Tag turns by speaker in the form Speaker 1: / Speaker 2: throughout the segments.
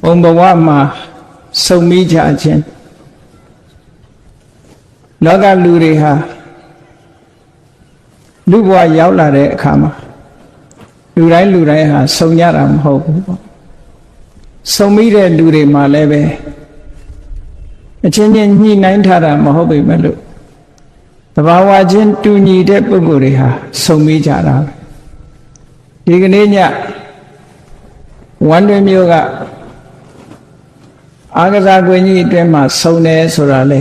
Speaker 1: ဘုံဘဝမှာစုံမိကြခြင်းလောကလူတွေဟာလူဘဝရောက်လာတဲ့အခါမှာလူတိုင်းဟာစုံကြတာမဟုတ်ဘူးပေါ့စုံမိတဲ့လူတွေမှာလည်းပဲအချင်းချင်းညှိနှိုင်းထားတာမဟုတ်ပေမဲ့လို့သဘာဝချင်းတူညီတဲ့ပုဂ္ဂိုလ်တွေဟာစုံမိကြတာဒီကနေ့ညဝမ်းတွင်မျိုးကအာကစားကွင်းကြီးအတွင်းမှာစုံတယ်ဆိုတာလေ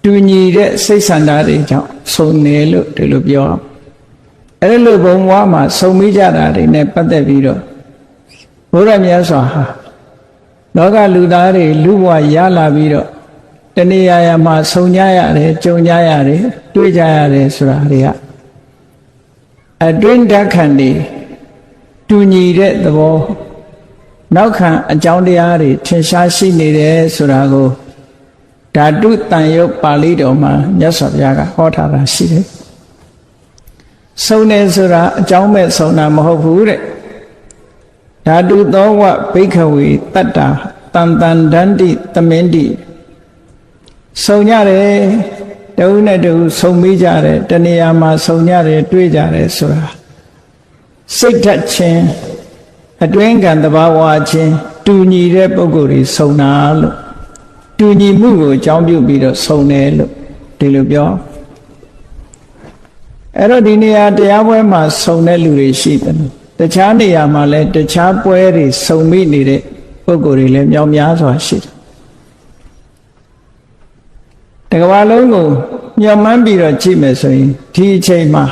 Speaker 1: တူညီတဲ့စိတ်ဆန္ဒတွေကြောင့်စုံတယ်လို့ဒီလိုပြောအဲ့လိုဘုံဘဝမှာစုံမိကြတာတွေနဲ့ပတ်သက်ပြီးတော့ဘုရားမြတ်စွာဟာလောကလူသားတွေလူဘဝရလာပြီးတော့တဏှာရမှာစုံကြရတယ်ကြုံကြရတယ်တွေ့ကြရတယ်ဆိုတာတွေကအတွင်းဓာတ်ခန္တီတူညီတဲ့သဘောနောက်ခံအကြောင်းတရားတွေထင်ရှားရှိနေတယ်ဆိုတာကိုဓာတုတန်ရုပ်ပါဠိတော်မှာမြတ်စွာဘုရားကဟောထားတာရှိတယ်။စုံတယ်ဆိုတာအကြောင်းမဲ့စုံတာမဟုတ်ဘူးတဲ့။ဓာတုသောဝဘိက္ခဝေတတ္တာတန်တန်ဒန္တိသမင်တိစုံကြတယ်တဦးနဲ့တဦးစုံမိကြတယ်တဏှာမှာစုံကြတယ်တွေ့ကြတယ်ဆိုတာစိတ်ဓာတ်ချင်းအတွင်းကံသဘာဝချင်းတူညီတဲ့ပုဂ္ဂိုလ်တွေစုံတာလို့တူညီမှုကိုအကြောင်းပြုပြီးတော့စုံတယ်လို့ဒီလိုပြောအဲ့တော့ဒီနေရာတရားပွဲမှာစုံတဲ့လူတွေရှိတယ်တခြားနေရာမှာလည်းတခြားပွဲတွေစုံမိနေတဲ့ပုဂ္ဂိုလ်တွေလည်းမြောက်များစွာရှိတယ်တကဘာလုံးကိုညှော်မှန်းပြီးတော့ကြည့်မယ်ဆိုရင်ဒီအချိန်မှာ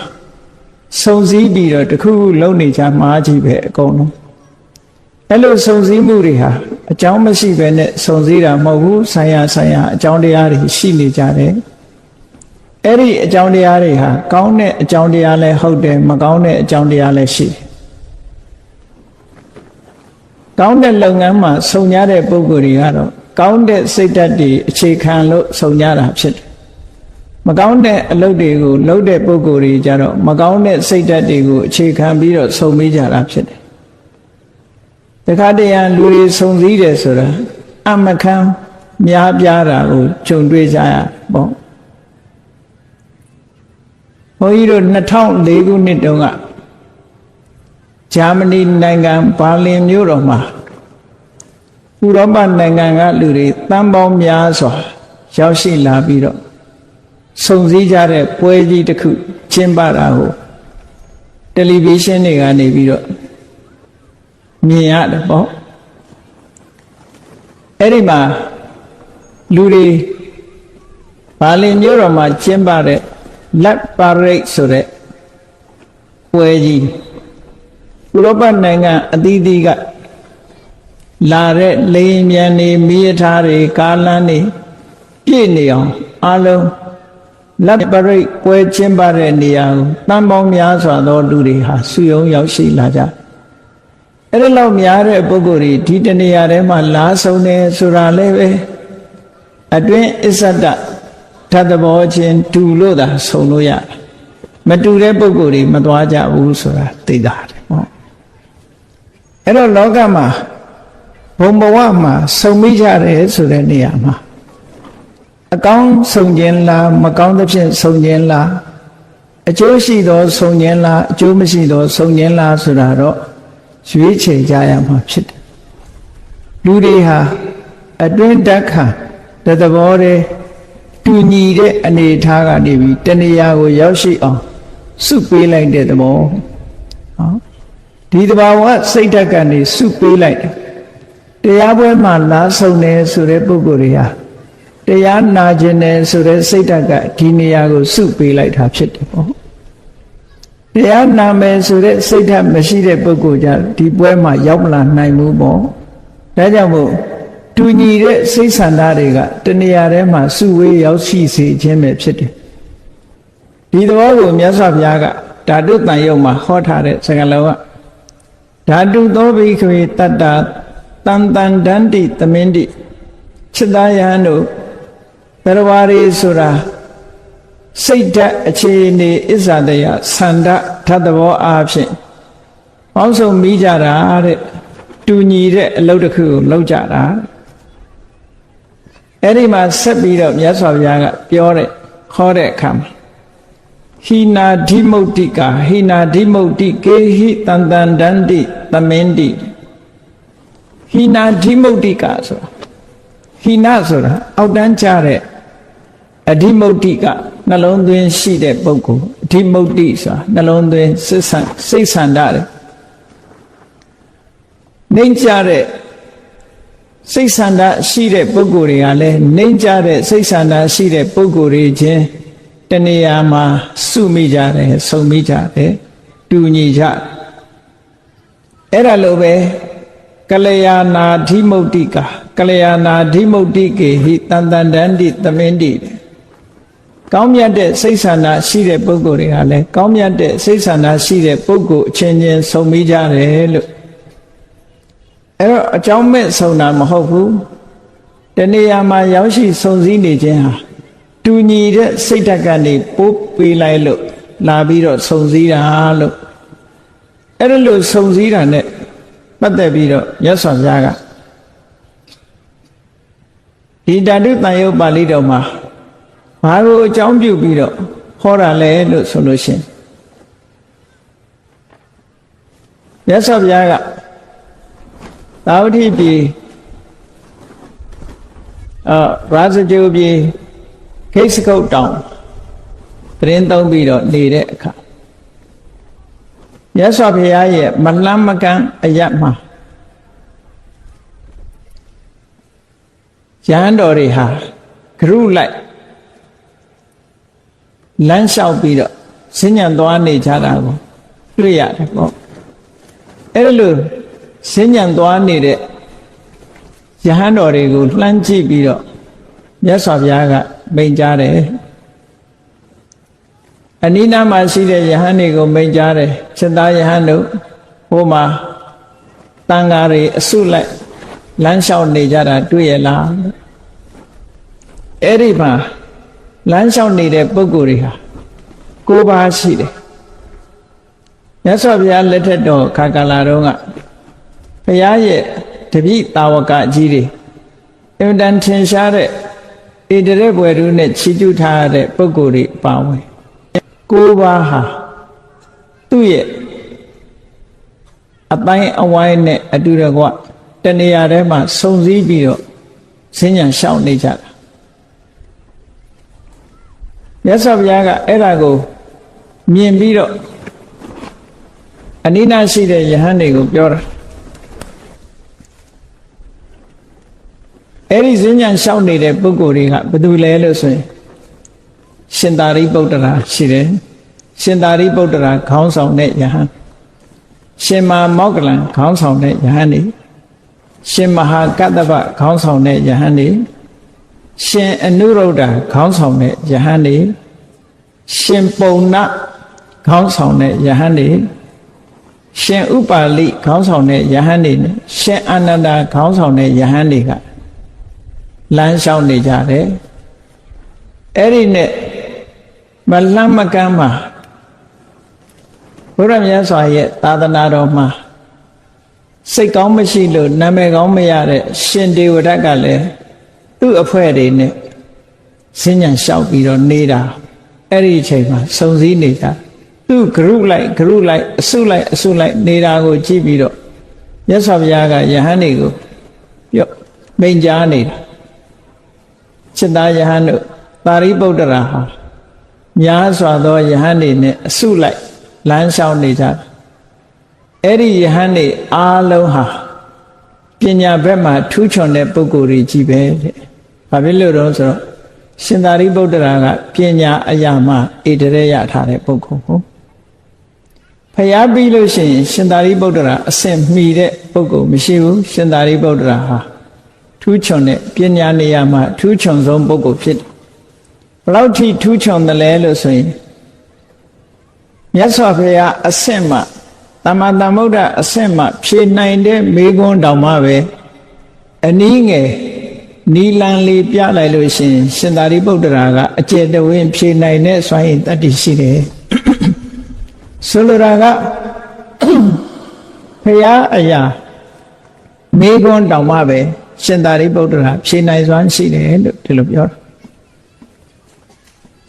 Speaker 1: စုံစည်းပြီးတော့တခုခုလုံးနေကြမှားကြည့်ပဲအကုန်လုံးအဲ့လိုစုံစည်းမှုတွေဟာအကြောင်းမရှိဘဲနဲ့စုံစည်းတာမဟုတ်ဘူးဆိုင်ရာအကြောင်းတရားတွေရှိနေကြတယ်အဲ့ဒီအကြောင်းတရားတွေဟာကောင်းတဲ့အကြောင်းတရားလည်းဟုတ်တယ်မကောင်းတဲ့အကြောင်းတရားလည်းရှိတယ်ကောင်းတဲ့လုပ်ငန်းမှာစုံကြတဲ့ပုဂ္ဂိုလ်တွေကတော့ကောင်းတဲ့စိတ်ဓာတ်တွေအခြေခံလို့စုံကြတာဖြစ်တယ်မကောင်းတဲ့အလုပ်တွေကိုလုပ်တဲ့ပုဂ္ဂိုလ်တွေကြတော့မကောင်းတဲ့စိတ်ဓာတ်တွေကိုအခြေခံပြီးတော့စုံမိကြတာဖြစ်တယ်တခါတည်းရလူတွေစုံစည်းတယ်ဆိုတာအမခံများပြားတာကိုကြုံတွေ့ကြရပေါ့ဘုန်းကြီးတို့2004ခုနှစ်တုန်းကဂျာမနီနိုင်ငံဘာလင်မြို့တော်မှာဥရောပနိုင်ငံကလူတွေတန်းပေါင်းများစွာရောက်ရှိလာပြီးတော့စုံစည်းကြတဲ့ပွဲကြီးတစ်ခုကျင်းပတာကိုတယ်လီဗီရှင်းတွေကနေပြီးတော့မြင်ရတယ်ပေါ့အဲ့ဒီမှာလူတွေဘာလင်မြို့တော်မှာကျင်းပတဲ့လက်ပါရိတ်ဆိုတဲ့ပွဲကြီးဥရောပနိုင်ငံအသီးသီးကလာတဲ့လေယာဉ်မြန်တွေမီးရထားတွေကားလမ်းတွေပြည့်နေအောင်အလုံးလက်ပါရိတ်ပွဲကျင်းပတဲ့နေရာကိုတန်ပေါင်းများစွာသောလူတွေဟာစုယုံရောက်ရှိလာကြအဲ့ဒီလောက်များတဲ့ပုဂ္ဂိုလ်တွေဒီတနေရာထဲမှာလာဆုံးတယ်ဆိုတာလည်းပဲအတွင်းအစ္ဆဒဓာတ်သဘောချင်းတူလို့သာဆုံးလို့ရတယ်မတူတဲ့ပုဂ္ဂိုလ်တွေမသွားကြဘူးဆိုတာသိတာတယ်ပေါ့အဲ့တော့လောကမှာဘုံဘဝမှာစုံမိကြတယ်ဆိုတဲ့နေရာမှာအကောင်းဆုံးခြင်းလားမကောင်းသဖြင့်ဆုံးခြင်းလားအကျိုးရှိသောဆုံးခြင်းလားအကျိုးမရှိသောဆုံးခြင်းလားဆိုတာတော့ရွေးချယ်ကြရမှာဖြစ်တယ်လူတွေဟာအတွင်းဓာတ်ခံတဲ့သဘောတည်းတူညီတဲ့အနေအထားကနေပြီးတဏှာကိုရောက်ရှိအောင်စုပေးလိုက်တဲ့သဘောဟောဒီသဘာဝစိတ်ဓာတ်ကနေစုပေးလိုက်တယ်တရားပွဲမှာလာဆုံးတယ်ဆိုတဲ့ပုဂ္ဂိုလ်တွေဟာတရားနာခြင်းတယ်ဆိုတဲ့စိတ်ဓာတ်ကဒီနေရာကိုစုပေးလိုက်တာဖြစ်တယ်ပေါ့တရားနာမယ်ဆိုတဲ့စိတ်ဓာတ်မရှိတဲ့ပုဂ္ဂိုလ်ကြဒီပွဲမှာရောက်မလာနိုင်ဘူးပေါ့ဒါကြောင့်မို့တူညီတဲ့စိတ်ဆန္ဒတွေကတဏှာထဲမှာစုဝေးရောက်ရှိစေခြင်းပဲဖြစ်တယ်ဒီသဘောကိုမြတ်စွာဘုရားကဓာတုတန်ရုပ်မှာဟောထားတဲ့စကားလုံးကဓာတုသောဘိက္ခဝေတတ္တာတန်တန်ဒန္တိသမင်တိจิตသားယဟန်တို့ဘရဝါရီဆိုတာစိတ်ဓာတ်အခြေအနေအစ္ဆဒယဆန္ဒဓာတ်သဘောအားဖြင့်ပေါင်းစုံမိကြတာတဲ့ တူညီတဲ့အလုပ်တစ်ခုကိုလုပ်ကြတာအဲ့ဒီမှာဆက်ပြီးတော့မြတ်စွာဘုရားကပြောတဲ့ခေါ်တဲ့အခါမှာဟိနာဓိမုတ်တိကာဟိနာဓိမုတ်တိကေဟိတန်တန်တန္တိသမင်းတိဟိနာဓိမုတ်တိကာဆိုတာဟိနာဆိုတာအောက်တန်းကျတဲ့အဓိမုတ်တိကနှလုံးသွင်းရှိတဲ့ပုဂ္ဂိုလ်အဓိမုတ်တိဆိုတာနှလုံးသွင်းစိတ်ဆန္ဒတယ်နှိမ့်ကြတဲ့စိတ်ဆန္ဒရှိတဲ့ပုဂ္ဂိုလ်တွေကလည်းနှိမ့်ကြတဲ့စိတ်ဆန္ဒရှိတဲ့ပုဂ္ဂိုလ်တွေချင်းတဏှာမှာစုမိကြတယ်ဆုံမိကြတယ်တူညီကြအဲ့ဒါလိုပဲကလျာဏဓိမုတ်တိကကလျာဏဓိမုတ်တိကေဟိတန်တန်တန္တိသမင်းတိကောင်းမြတ်တဲ့စိတ်ဆန္ဒရှိတဲ့ပုဂ္ဂိုလ်တွေကလည်းကောင်းမြတ်တဲ့စိတ်ဆန္ဒရှိတဲ့ပုဂ္ဂိုလ်အချင်းချင်းဆုံမိကြတယ်လို့အဲ့တော့အကြောင်းမဲ့ဆုံတာမဟုတ်ဘူးတဏှာမှာရောက်ရှိဆုံစည်းနေခြင်းဟာတူညီတဲ့စိတ်ဓာတ်ကနေပို့ပေးလိုက်လို့လာပြီးတော့ဆုံစည်းတာလို့အဲ့ဒါလို့ဆုံစည်းတာ ਨੇ ပတ်သက်ပြီးတော့မြတ်စွာဘုရားကဒီဓာတုတန်ရုပ်ပါဠိတော်မှာဘာလို့အကြောင်းပြုပြီးတော့ဟောတာလဲလို့ဆိုလို့ရှိရင်မြတ်စွာဘုရားကသာဝတိပြည်ရာဇဂိုပြည်ခိစကုတ်တောင်သတင်းသုံးပြီးတော့နေတဲ့အခါမြတ်စွာဘုရားရဲ့မလှမ်းမကမ်းအရတ်မှာရဟန်းတော်တွေဟာဂရုလိုက်လမ်းလျှောက်ပြီးတော့စဉ္ညာသွားနေကြတာကိုတွေ့ရတယ်ပေါ့အဲ့လိုစဉ္ညာသွားနေတဲ့ယဟန်တော်တွေကိုလှမ်းကြည့်ပြီးတော့မြတ်စွာဘုရားကမိန့်ကြားတယ်အနိနာမှာရှိတဲ့ယဟန်တွေကိုမိန့်ကြားတယ်ချက်သားယဟန်တို့ဟိုမှာတန်ဃာတွေအစုလိုက်လမ်းလျှောက်နေကြတာတွေ့ရလားအဲ့ဒီမှာလမ်းလျှောက်နေတဲ့ပုဂ္ဂိုလ်တွေဟာ9ပါးရှိတယ်မြတ်စွာဘုရားလက်ထက်တော်ခါကာလတုန်းကဘုရားရဲ့တပည့်တာဝကကြီးတွေအင်တန်ထင်ရှားတဲ့ဣတရေဘွယ်တို့နဲ့ချီးကျူးထားတဲ့ပုဂ္ဂိုလ်တွေပါဝင်9ပါးဟာသူ့ရဲ့အတိုင်းအဝိုင်းနဲ့အတူတကွတဏှာထဲမှာစုံစည်းပြီးတော့စဉ္ညာရှောင်နေကြတာမြတ်စွာဘုရားကအဲ့ဒါကိုမြင်ပြီးတော့အနိနာရှိတဲ့ယဟန်တွေကိုပြောတာအဲ့ဒီစဉ္ညာရှောင်နေတဲ့ပုဂ္ဂိုလ်တွေကဘယ်သူလဲလို့ဆိုရင်ရှင်သာရိပုတ္တရာရှိတယ်ရှင်သာရိပုတ္တရာခေါင်းဆောင်တဲ့ယဟန်ရှင်မမောက္ကလံခေါင်းဆောင်တဲ့ယဟန်နေရှင်မဟာကတ္တဗခေါင်းဆောင်တဲ့ယဟန်နေရှင်အနုရုဒ္ဓခေါင်းဆောင်တဲ့ယဟန်နေရှင်ပုံနခေါင်းဆောင်တဲ့ယဟန်နေရှင်ဥပါလိခေါင်းဆောင်တဲ့ယဟန်နေရှင်အာနန္ဒာခေါင်းဆောင်တဲ့ယဟန်တွေကလမ်းလျှောက်နေကြတယ်အဲ့ဒီနဲ့မလှမ်းမကမ်းမှာဘုရားမြတ်စွာရဲ့သာသနာတော်မှာစိတ်ကောင်းမရှိလို့နာမည်ကောင်းမရတဲ့ရှင်ဒေဝဒတ်ကလည်းသူ့အဖွဲ့တွေနဲ့စဉ္ညာလျှောက်ပြီးတော့နေတာအဲ့ဒီအချိန်မှာစုံစည်းနေတာသူဂရုလိုက်အစုလိုက်နေတာကိုကြည့်ပြီးတော့မြတ်စွာဘုရားကယဟန်တွေကိုပြောမိန့်ကြားနေတာจิตตายဟန်တို့သာရိပုတ္တရာဟာများစွာသောယဟန်တွေနဲ့အစုလိုက်လမ်းလျှောက်နေကြတယ်အဲ့ဒီယဟန်တွေအားလုံးဟာပညာဘက်မှာထူးချွန်တဲ့ပုဂ္ဂိုလ်တွေကြီးပဲတဲ့။ဘာဖြစ်လို့တော့ဆိုတော့ရှင်သာရိပုတ္တရာကပညာအရာမှဣတရေရထားတဲ့ပုဂ္ဂိုလ်ကိုဖျားပြီးလို့ရှိရင်ရှင်သာရိပုတ္တရာအဆင့်မီတဲ့ပုဂ္ဂိုလ်မရှိဘူးရှင်သာရိပုတ္တရာဟာထူးချွန်တဲ့ပညာနေရာမှာထူးချွန်ဆုံးပုဂ္ဂိုလ်ဖြစ်တယ်။ဘလောက်ထိထူးချွန်တယ်လဲလို့ဆိုရင်မြတ်စွာဘုရားအဆင့်မှသမ္မာသမ္ဗုဒ္ဓအဆင့်မှဖြေနိုင်တဲ့မေခွန်းတောင်မှပဲအနည်းငယ်နီလန်လေးပြလိုက်လို့ရှိရင်ရှင်သာရိပုတ္တရာကအကျယ်တဝင်းဖြေနိုင်တဲ့စွမ်းရည်တတ္တိရှိတယ်ဆိုလိုတာကဘုရားအရာ မေခွန်းတောင်မှပဲရှင်သာရိပုတ္တရာဖြေနိုင်စွမ်းရှိတယ်လို့ဒီလိုပြောတာ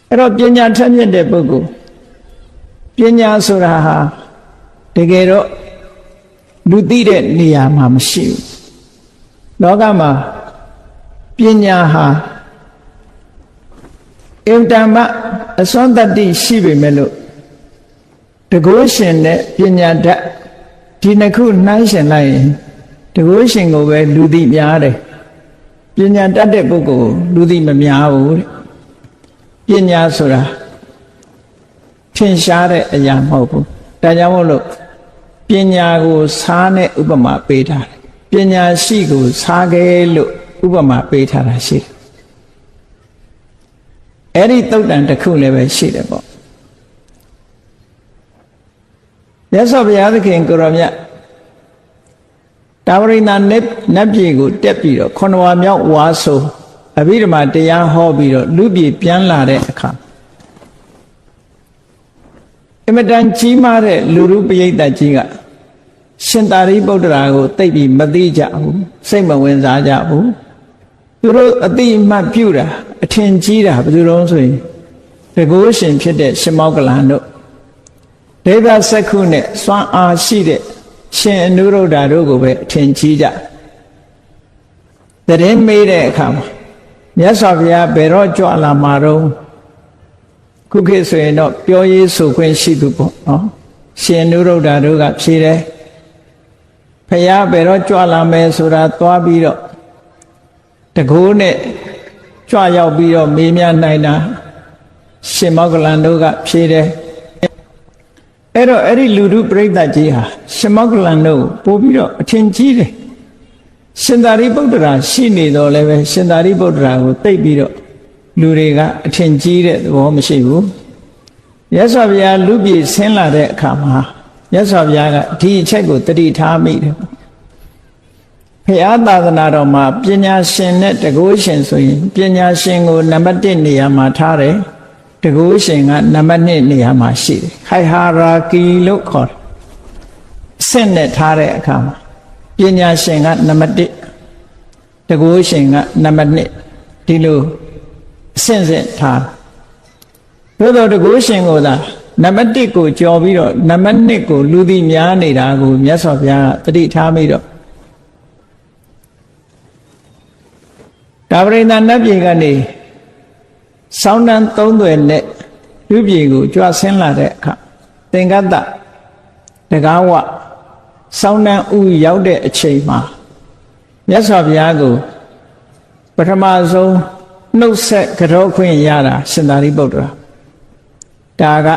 Speaker 1: အဲ့တော့ပညာထက်မြက်တဲ့ပုဂ္ဂိုလ်ပညာဆိုတာဟာတကယ်တော့လူသိတဲ့နေရာမှာမရှိဘူးလောကမှာပညာဟာအင်တမအစွမ်းတတ္တိရှိပေမဲ့လို့တကုရှင်နဲ့ပညာတတ်ဒီနှစ်ခုနှိုင်းယှဉ်လိုက်ရင်တကုရှင်ကိုပဲလူသိများတယ်ပညာတတ်တဲ့ပုဂ္ဂိုလ်လူသိမများဘူးတဲ့ပညာဆိုတာထင်ရှားတဲ့အရာမဟုတ်ဘူးဒါကြောင့်မို့လို့ပညာကိုစားနဲ့ဥပမာပေးထားတယ်ပညာရှိကိုစားခဲ့လို့ဥပမာပေးထားတာရှိတယ်အဲ့ဒီသုတ်တန်တစ်ခုလည်းပဲရှိတယ်ပေါ့မြတ်စွာဘုရားသခင်ကိုရောမြတ်တာဝရိန္ဒနတ်ပြည်ကိုတက်ပြီးတော့ခொနဝါမြောက်ဝါဆိုအဘိဓမ္မာတရားဟောပြီးတော့လူပြည်ပြန်လာတဲ့အခါအမတန်ကြီးမားတဲ့လူရုပရိသတ်ကြီးကရှင်သာရိပုတ္တရာကိုသိပြီးမသိကြဘူးစိတ်မဝင်စားကြဘူးသူတို့အတိအမှတ်ပြုတာအထင်ကြီးတာဘယ်သူတုံးဆိုရင်တကုရှင်ဖြစ်တဲ့ရှင်မောကလန်တို့ဒေဝစက္ခုနဲ့စွမ်းအားရှိတဲ့ရှင်အနုရုဒ္ဓတို့ကိုပဲအထင်ကြီးကြတရင်မေးတဲ့အခါမှာမြတ်စွာဘုရားဘယ်တော့ကြွလာမှာတော့ခုခေတ်ဆိုရင်တော့ပြောရေးဆိုခွင့်ရှိသူပေါ့နော်ရှင်အနုရုဒ္ဓတို့ကဖြေတယ်ဘုရားဘယ်တော့ကြွလာမယ်ဆိုတာသွားပြီးတော့တကိုးနဲ့ကြွရောက်ပြီးတော့မေးမြန်းနိုင်တာရှင်မောကလန်တို့ကဖြေတယ်အဲ့တော့အဲ့ဒီလူထုပြိဿကြီးဟာရှင်မောကလန်တို့ပို့ပြီးတော့အထင်ကြီးတယ်ရှင်သာရိပုတ္တရာရှိနေတော့လည်းပဲရှင်သာရိပုတ္တရာကိုသိပြီးတော့လူတွေကအထင်ကြီးတဲ့သဘောမရှိဘူးမြတ်စွာဘုရားလူပြည်ဆင်းလာတဲ့အခါမှာမြတ်စွာဘုရားကဒီအချက်ကိုတတိထားမိတယ်ဘုရားသာသနာတော်မှာပညာရှင်နဲ့တကုရှင်ဆိုရင်ပညာရှင်ကိုနံပါတ်1နေရာမှာထားတယ်တကုရှင်ကနံပါတ်2နေရာမှာရှိတယ်ဟိုက်ဟာရာကီလို့ခေါ်တယ်ဆင့်နဲ့ထားတဲ့အခါမှာပညာရှင်ကနံပါတ်1တကုရှင်ကနံပါတ်2ဒီလိုအဆင့်ဆင့်ထားသို့တော်တကုရှင်ကိုသာနံပါတ်1ကိုကြော်ပြီးတော့နံပါတ်2ကိုလူသိများနေတာကိုမြတ်စွာဘုရားကတတိထားပြီးတော့တာဝရိန္ဒနတ်ပြည်ကနေဆောင်းတန်း3သွယ်နဲ့လူပြည်ကိုကြွဆင်းလာတဲ့အခါသင်္ကတ္တတကားဝဆောင်းတန်းဥရောက်တဲ့အချိန်မှာမြတ်စွာဘုရားကိုပထမဆုံးနှုတ်ဆက်ကြောခွင့်ရတာရှင်သာရိပုတ္တရာဒါက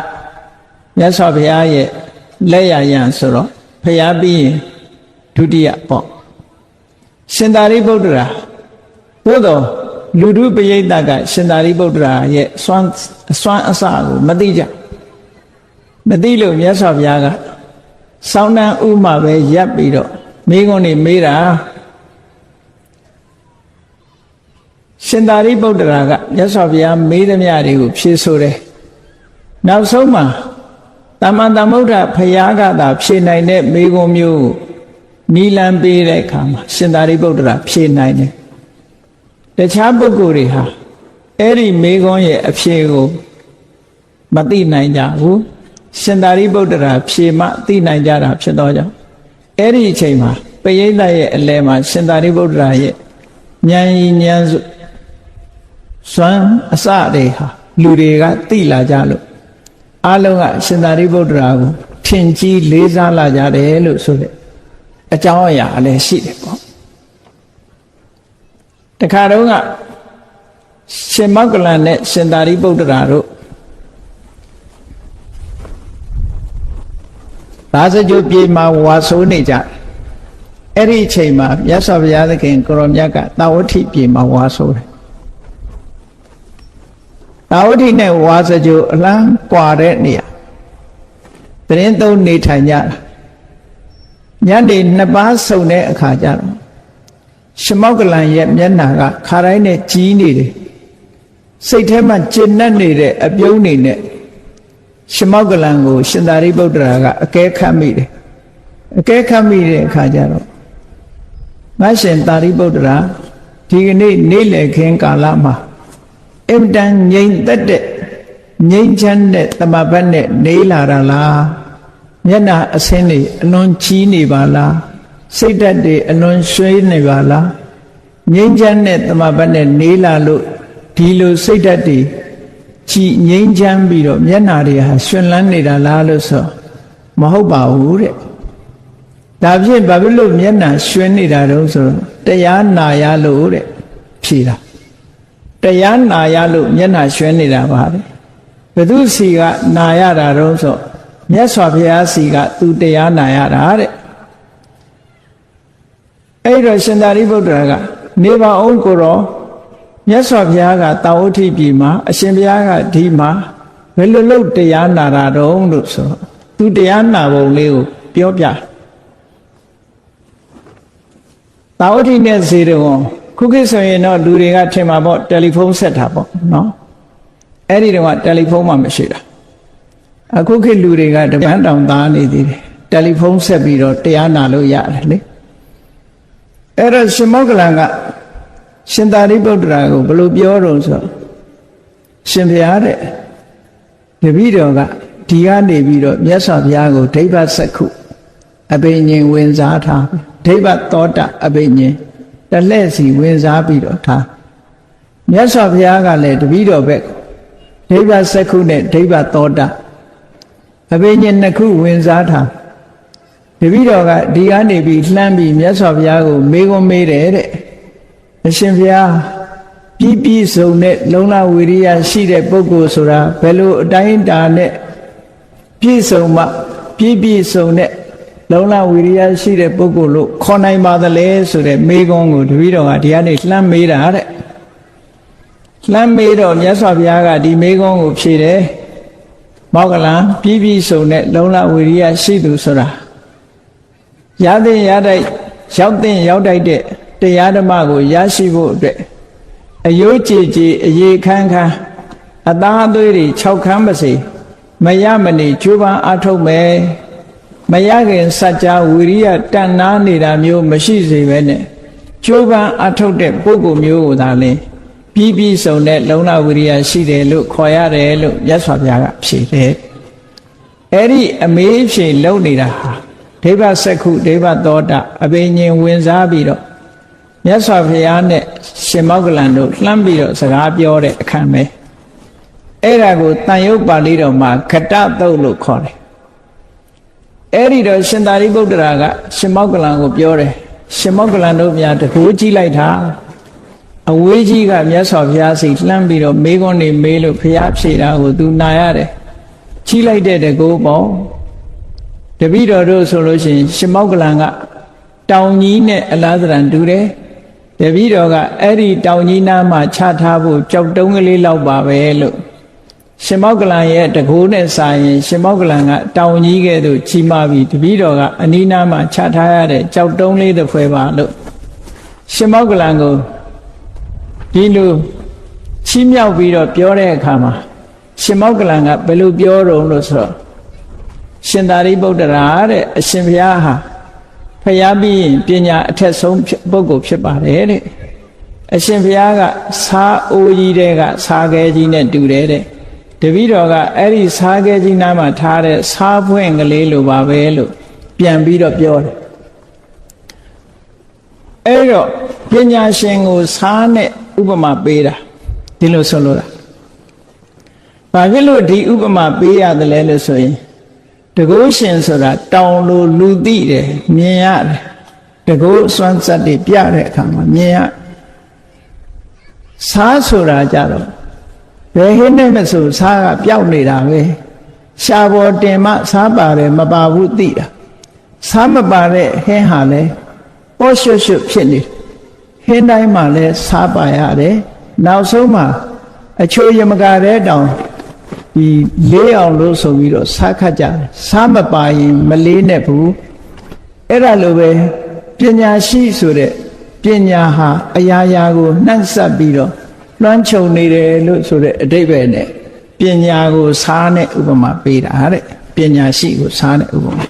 Speaker 1: မြတ်စွာဘုရားရဲ့လက်ရရန်ဆိုတော့ဘုရားပြီးရင်ဒုတိယပေါ့ရှင်သာရိပုတ္တရာသို့တော့လူထုပရိသတ်ကရှင်သာရိပုတ္တရာရဲ့အစွမ်းအစကိုမသိကြမသိလို့မြတ်စွာဘုရားကဆောင်းတန်းဥမှာပဲရပ်ပြီးတော့မိဂုံးနေမေးတာရှင်သာရိပုတ္တရာကမြတ်စွာဘုရားမေးသမျှတွေကိုဖြေဆိုတယ်နောက်ဆုံးမှာသမ္မာသမ္ဗုဒ္ဓဘုရားကသာဖြေနိုင်တဲ့မိဂုံးမျိုးနီလံပေးတဲ့အခါမှာရှင်သာရိပုတ္တရာဖြေနိုင်တယ်တခြားပုဂ္ဂိုလ်တွေဟာအဲ့ဒီမေခွန်းရဲ့အဖြေကိုမသိနိုင်ကြဘူးရှင်သာရိပုတ္တရာဖြေမှသိနိုင်ကြတာဖြစ်တော့ကြောင့်အဲ့ဒီအချိန်မှာပရိသတ်ရဲ့အလယ်မှာရှင်သာရိပုတ္တရာရဲ့ဉာဏ်ရည်ဉာဏ်စွမ်းအစတွေဟာလူတွေကသိလာကြလို့အလုံးကရှင်သာရိပုတ္တရာကိုထင်ကြီးလေးစားလာကြတယ်လို့ဆိုတဲ့အကြောင်းအရာအလည်းရှိတယ်ပေါ့တခါတော့ကရှင်မောကလန်နဲ့ရှင်သာရိပုတ္တရာတို့သာစကြိုပြေမှာဝါဆိုးနေကြအဲ့ဒီအချိန်မှာမြတ်စွာဘုရားသခင်ကိုရောမြတ်ကသာဝတိပြေမှာဝါဆိုးတယ်သာဝတိနဲ့ဝါစကြိုအလန်းကွာတဲ့နေရာတရင်သုံးနေထိုင်ကြတာညနေ2ပါးစုံတဲ့အခါကျတော့ရှမောကလန်ရဲ့မျက်နှာကခါတိုင်းနဲ့ကြီးနေတယ်စိတ်ထဲမှာကျဉ်နှက်နေတဲ့အပြုံးနေနဲ့ရှမောကလန်ကိုရှင်သာရိပုတ္တရာကအကဲခတ်မိတယ်အကဲခတ်မိတဲ့အခါကျတော့ ငါရှင်သာရိပုတ္တရာဒီကနေ့နေ့လည်ခင်းကာလမှာအင်တန်ငြိမ်သက်တဲ့ငြိမ်ချမ်းတဲ့တမဘတ်နဲ့နေလာတာလားမျက်နှာအဆင်းတွေအလွန်ကြီးနေပါလားစိတ်ဓာတ်တွေအလွန်ရွှေနေပါလားငြိမ်းချမ်းတဲ့တမဘတ်နဲ့နေလာလို့ဒီလိုစိတ်ဓာတ်တွေကြည်ငြိမ်းချမ်းပြီးတော့မျက်နှာတွေဟာရှင်လန်းနေတာလားလို့ဆိုမဟုတ်ပါဘူးတဲ့ဒါဖြင့်ဘာဖြစ်လို့မျက်နှာရွှင်နေတာတုံးဆိုတရားနာရလို့တဲ့ဖြေတာတရားနာရလို့မျက်နှာရွှင်နေတာပါပဲဘယ်သူစီကနာရတာတုံးဆိုမြတ်စွာဘုရားစီကသူတရားနာရတာတဲ့အဲ့တော့ရှင်သာရိပုတ္တရာကနေပါအောင်ကိုရောမြတ်စွာဘုရားကတာဝဋ္ဌိပြည်မှာအရှင်ဘုရားကဒီမှာဘယ်လိုလုပ်တရားနာတာတုံးလို့ဆိုသူတရားနာပုံလေးကိုပြောပြတာဝဋ္ဌိနဲ့ဇေတဝန်ခုခေတ်ဆိုရင်တော့လူတွေကထင်မှာပေါ့တယ်လီဖုန်းဆက်တာပေါ့နော်အဲ့ဒီတော့တယ်လီဖုန်းမှမရှိတာအခုခေတ်လူတွေကတပန်းတောင်သားနေသေးတယ်တယ်လီဖုန်းဆက်ပြီးတော့တရားနာလို့ရတယ်လေအဲ့တော့ရှင်မောဂလန်ကရှင်သာရိပုတ္တရာကိုဘယ်လိုပြောတော့ဆိုရှင်ဘုရားတဲ့တပည့်တော်ကဒီကနေပြီးတော့မြတ်စွာဘုရားကိုဒိဗ္ဗစက္ခုအဘိညာဉ်ဝင်စားထားဒိဗ္ဗသောတအဘိညာဉ်တလှည့်စီဝင်စားပြီးတော့ထားမြတ်စွာဘုရားကလည်းတပည့်တော်ဘက်ဒိဗ္ဗစက္ခုနဲ့ဒိဗ္ဗသောတအဘိညာဉ်နှစ်ခုဝင်စားထားတပည့်တော်ကဒီကနေပြီးလှမ်းပြီးမြတ်စွာဘုရားကိုမေးခွန်းမေးတယ်တဲ့အရှင်ဘုရားပြည့်စုံတဲ့လုံလဝိရိယရှိတဲ့ပုဂ္ဂိုလ်ဆိုတာဘယ်လိုအတိုင်းအတာနဲ့ပြည့်စုံမှပြည့်စုံတဲ့လုံလဝိရိယရှိတဲ့ပုဂ္ဂိုလ်လို့ခေါ်နိုင်ပါသလဲဆိုတဲ့မေးခွန်းကိုတပည့်တော်ကဒီကနေလှမ်းမေးတာတဲ့လှမ်းမေးတော့မြတ်စွာဘုရားကဒီမေးခွန်းကိုဖြေတယ်မောဂလန်ပြည့်စုံတဲ့လုံလဝိရိယရှိသူဆိုတာရတဲ့ရတိုက်ရောက်တဲ့ရောက်တိုက်တဲ့တရားဓမ္မကိုရရှိဖို့အတွက်အယိုးကြည်ကြည်အရေးခန်းခန်းအသားအသွေးတွေ6ခန်းပါစေမရမနေကျိုးပန်းအထုတ်မယ်မရခင်စัจ जा ဝိရိယတန်နာနေတာမျိုးမရှိစေပဲနဲ့ကျိုးပန်းအထုတ်တဲ့ပုဂ္ဂိုလ်မျိုးကိုသာလင်ပြည့်စုံတဲ့လုံလဝိရိယရှိတယ်လို့ခေါ်ရတယ်လို့မြတ်စွာဘုရားကဖြေတယ်အဲ့ဒီအမေးဖြေလုပ်နေတာဟာဒိဗ္ဗစက္ခုဒိဗ္ဗသောတအဘိညာဉ်ဝင်စားပြီးတော့မြတ်စွာဘုရားနဲ့ရှင်မောဂလန်တို့လှမ်းပြီးတော့စကားပြောတဲ့အခါပဲအဲ့ဒါကိုတန်ရုပ်ပါဠိတော်မှာခတသုတ်လို့ခေါ်တယ်အဲ့ဒီတော့ရှင်သာရိပုတ္တရာကရှင်မောဂလန်ကိုပြောတယ်ရှင်မောဂလန်တို့များတကူကြည့်လိုက်တာအဝေးကြီးကမြတ်စွာဘုရားစီလှမ်းပြီးတော့မေးခွန်းနေမေးလို့ဘုရားဖြေတာကိုသူနာရတယ်ကြည့်လိုက်တဲ့တကူပေါ့တပည့်တော်တို့ဆိုလို့ရှိရင်ရှင်မောဂလန်ကတောင်ကြီးနဲ့အလားသဏ္ဍာန်တူတယ်တပည့်တော်ကအဲ့ဒီတောင်ကြီးနားမှာချထားဖို့ကြောက်တုံးကလေးလောက်ပါပဲလို့ရှင်မောဂလန်ရဲ့တကိုးနဲ့စာရင်ရှင်မောဂလန်ကတောင်ကြီးကဲ့သို့ကြီးမားပြီးတပည့်တော်ကအနီးနားမှာချထားရတဲ့ကြောက်တုံးလေးတစ်ဖွဲပါလို့ရှင်မောဂလန်ကိုဒီလိုချီးမြှောက်ပြီးတော့ပြောတဲ့အခါမှာရှင်မောဂလန်ကဘယ်လိုပြောတော့လို့ဆိုတော့ရှင်သာရိပုတ္တရာတဲ့အရှင်ဘုရားဟာဖျားပြီးရင်ပညာအထက်ဆုံးပုဂ္ဂိုလ်ဖြစ်ပါတယ်တဲ့အရှင်ဘုရားကစားအိုးကြီးတဲ့ကစားခဲကြီးနဲ့တူတယ်တဲ့တပည့်တော်ကအဲ့ဒီစားခဲကြီးနားမှာထားတဲ့စားဖွင့်ကလေးလိုပါပဲလို့ပြန်ပြီးတော့ပြောတယ်အဲ့တော့ပညာရှင်ကိုစားနဲ့ဥပမာပေးတာဒီလိုဆိုလို့တာဘာဖြစ်လို့ဒီဥပမာပေးရတယ်လဲလို့ဆိုရင်တကုရှင်ဆိုတာတောင်လိုလူသိတယ်မြင်ရတယ်တကုစွမ်းစက်တွေပြတဲ့အခါမှာမြင်ရစားဆိုတာကြတော့ဘယ်ဟင်းနဲ့မဆိုစားကပျောက်နေတာပဲရှားပေါ်တင်မှစားပါတယ်မပါဘူးသိတာစားမပါတဲ့ဟင်းဟာလဲပေါ့ရွှွတ်ရွှွတ်ဖြစ်နေဟင်းတိုင်းမှာလဲစားပါရတယ်နောက်ဆုံးမှာအချိုရမကတဲ့တောင်ဒီလေးအောင်လို့ဆိုပြီးတော့စားခတ်ကြတယ်စားမပါရင်မလေးနဲ့ဘူးအဲ့ဒါလိုပဲပညာရှိဆိုတဲ့ပညာဟာအရာရာကိုနှံ့ဆက်ပြီးတော့လွှမ်းခြုံနေတယ်လို့ဆိုတဲ့အဓိပ္ပာယ်နဲ့ပညာကိုစားနဲ့ဥပမာပေးတာတဲ့ပညာရှိကိုစားနဲ့ဥပမာ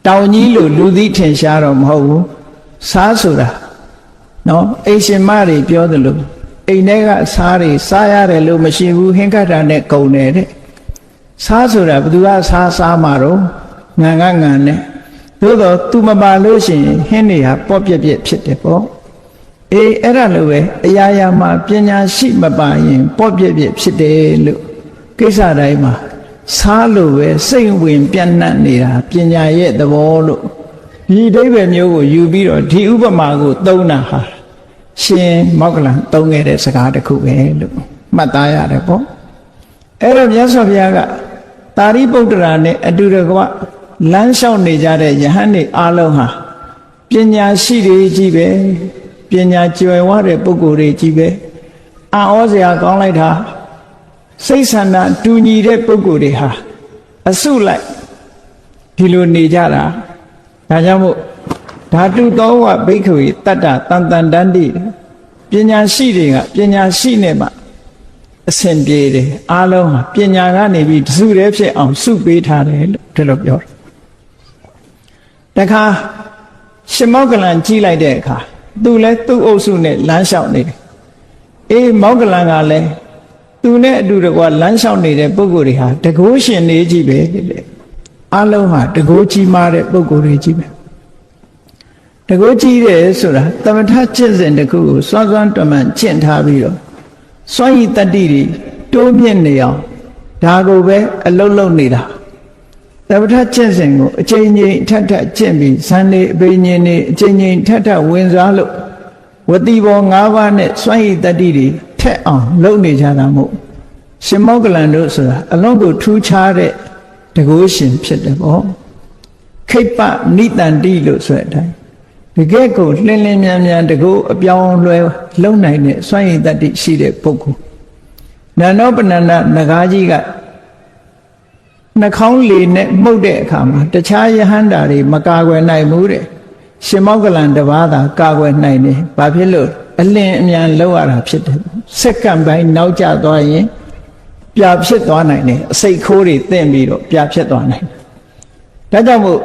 Speaker 1: တောင်ကြီးလို့လူသိထင်ရှားတော့မဟုတ်ဘူးစားဆိုတာ နော်အိမ်ရှင်မတွေပြောသလိုအိမ်ထဲကစားတွေစားရတယ်လို့မရှိဘူးဟင်းခတ်တာနဲ့ကုန်တယ်တဲ့စားဆိုတာဘယ်သူကစားမှာတော့ငံနဲ့သို့တော့သူမပါလို့ရှိရင်ဟင်းတွေဟာပေါ့ပြက်ဖြစ်တယ်ပေါ့အေးအဲ့ဒါလိုပဲအရာရာမှာပညာရှိမပါရင်ပေါ့ပြက်ဖြစ်တယ်လို့ကိစ္စတိုင်းမှာစားလို့ပဲစိတ်ဝင်ပြန့်နှံ့နေတာပညာရဲ့သဘောလို့ဒီအဓိပ္ပာယ်မျိုးကိုယူပြီးတော့ဒီဥပမာကိုသုံးတာဟာရှင်မောက္ကလံသုံးခဲ့တဲ့စကားတစ်ခုပဲလို့မှတ်သားရတယ်ပေါ့အဲ့တော့မြတ်စွာဘုရားကတာရိပုတ္တရာနဲ့အတူတကွလမ်းလျှောက်နေကြတဲ့ယဟန်တွေအားလုံးဟာပညာရှိတွေကြီးပဲပညာကျွယ်ဝတဲ့ပုဂ္ဂိုလ်တွေကြီးပဲအံ့ဩစရာကောင်းလိုက်တာစိတ်ဆန္ဒတူညီတဲ့ပုဂ္ဂိုလ်တွေဟာအစုလိုက်ဒီလိုနေကြတာဒါကြောင့်မို့ဓာတုသောဝဘိက္ခဝေတတ္တတန်တန်တန္တိပညာရှိတွေကပညာရှိနေမှအစဉ်ပြေတယ်အားလုံးဟာပညာကနေပြီးတစုတည်းဖြစ်အောင်စုပေးထားတယ်လို့ဒီလိုပြောတခါရှင်မောက္ကလံကြီးလိုက်တဲ့အခါသူလည်းသူ့အုပ်စုနဲ့လမ်းလျှောက်နေတယ်အေးမောက္ကလံကလည်းသူနဲ့အတူတကွလမ်းလျှောက်နေတဲ့ပုဂ္ဂိုလ်တွေဟာတကိုးရှင်နေကြီးပဲတဲ့အားလုံးဟာတကိုးကြီးမားတဲ့ပုဂ္ဂိုလ်တွေကြီးပဲတကိုးကြီးတယ်ဆိုတာသမထကျင့်စဉ်တစ်ခုကိုစွမ်းစွမ်းတမန်ကျင့်ထားပြီးတော့စွန့်ရည်တတ္တိတွေတိုးမြင့်နေအောင်ဒါကိုပဲအလုံးလုံးနေတာသမထကျင့်စဉ်ကိုအချိန်ချင်းထပ်ထပ်ကျင့်ပြီးဇန်နေအပိညင်းနေအချိန်ချင်းထပ်ထပ်ဝင်စားလို့ဝတိဘော၅ပါးနဲ့စွန့်ရည်တတ္တိတွေထက်အောင်လုပ်နေကြတာမို့ရှင်မောက္ကလံတို့ဆိုတာအလုံးကိုထူးခြားတဲ့တကိုးရှင်ဖြစ်တယ်ပေါ့ခိပ္ပနိတန္တိလို့ဆိုတဲ့အတိုင်းတကယ်ကိုလင်းလင်းမြန်မြန်တကိုးအပြောင်းလွှဲလုံနိုင်တဲ့စွန့်ရည်တတ္တိရှိတဲ့ပုဂ္ဂိုလ်နန္ဒောပနန္ဒနဂါးကြီးကနှာခေါင်းလေနဲ့မှုတ်တဲ့အခါမှာတခြားယဟန္တာတွေမကာကွယ်နိုင်ဘူးတဲ့ရှင်မောက္ကလံတပါးသာကာကွယ်နိုင်တယ်ဘာဖြစ်လို့အလင်းအမြန်လောက်ရတာဖြစ်တယ်စက္ကန့်ပိုင်းနောက်ကျသွားရင်ပြဖြစ်သွားနိုင်တယ်အစိတ်ခိုးတွေတင့်ပြီးတော့ပြဖြစ်သွားနိုင်တယ်ဒါကြောင့်မို့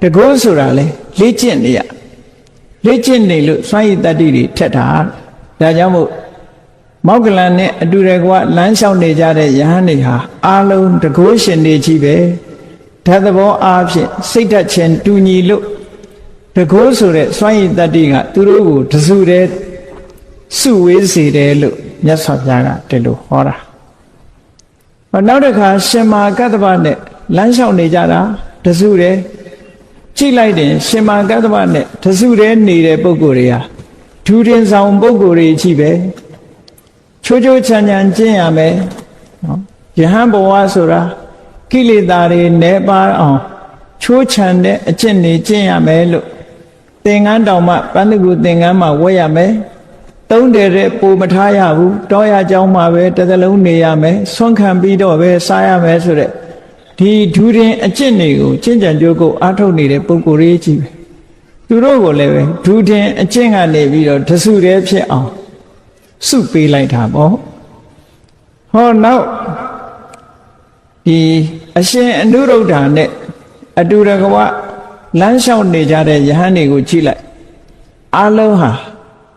Speaker 1: တကောဆိုတာလေလေ့ကျင့်နေရလေ့ကျင့်နေလို့စွမ်းရည်တတ္တိတွေထက်တာဒါကြောင့်မို့မောက္ကလံနဲ့အတူတကွလမ်းလျှောက်နေကြတဲ့ယဟန်တွေဟာအားလုံးတကောရှင်တွေကြီးပဲဓာတ်သဘောအားဖြင့်စိတ်ဓာတ်ချင်းတူညီလို့တကောဆိုတဲ့စွမ်းရည်တတ္တိကသူတို့ကိုတစုတည်းစုဝေးစေတယ်လို့မြတ်စွာဘုရားကဒီလိုဟောတာနောက်တစ်ခါရှင်မာကတ္တဗနဲ့လမ်းလျှောက်နေကြတာတစုတည်းကြည့်လိုက်တယ်ရှင်မာကတ္တဗနဲ့တစုတည်းနေတဲ့ပုဂ္ဂိုလ်တွေဟာဒူတင်ဆောင်ပုဂ္ဂိုလ်တွေကြီးပဲချိုးချိုးချမ်းချမ်းကျင့်ရမယ်နော်ယဟန်ဘဝဆိုတာကိလေသာတွေနည်းပါအောင်ချိုးချမ်းတဲ့အကျင့်တွေကျင့်ရမယ်လို့သင်္ကန်းတောင်မှပန္နကုသင်္ကန်းမှာဝတ်ရမယ်သုံးတယ်တဲ့ပိုမထားရဘူးတောရเจ้าမှာပဲတစ်သလုံးနေရမယ်ဆွမ်းခံပြီးတော့ပဲစားရမယ်ဆိုတဲ့ဒီဒူရင်အကျင့်တွေကိုကျင့်ကြံကြိုးကိုအားထုတ်နေတဲ့ပုဂ္ဂိုလ်တွေကြီးပဲသူတို့ကိုလည်းပဲဒူရင်အကျင့်ကနေပြီးတော့တစုတည်းဖြစ်အောင်စုပေးလိုက်တာပေါ့ဟောနောက်ဒီအရှင်အနုရုဒ္ဓနဲ့အတူတကွလမ်းလျှောက်နေကြတဲ့ယဟန်တွေကိုကြည့်လိုက်အလုံးဟာ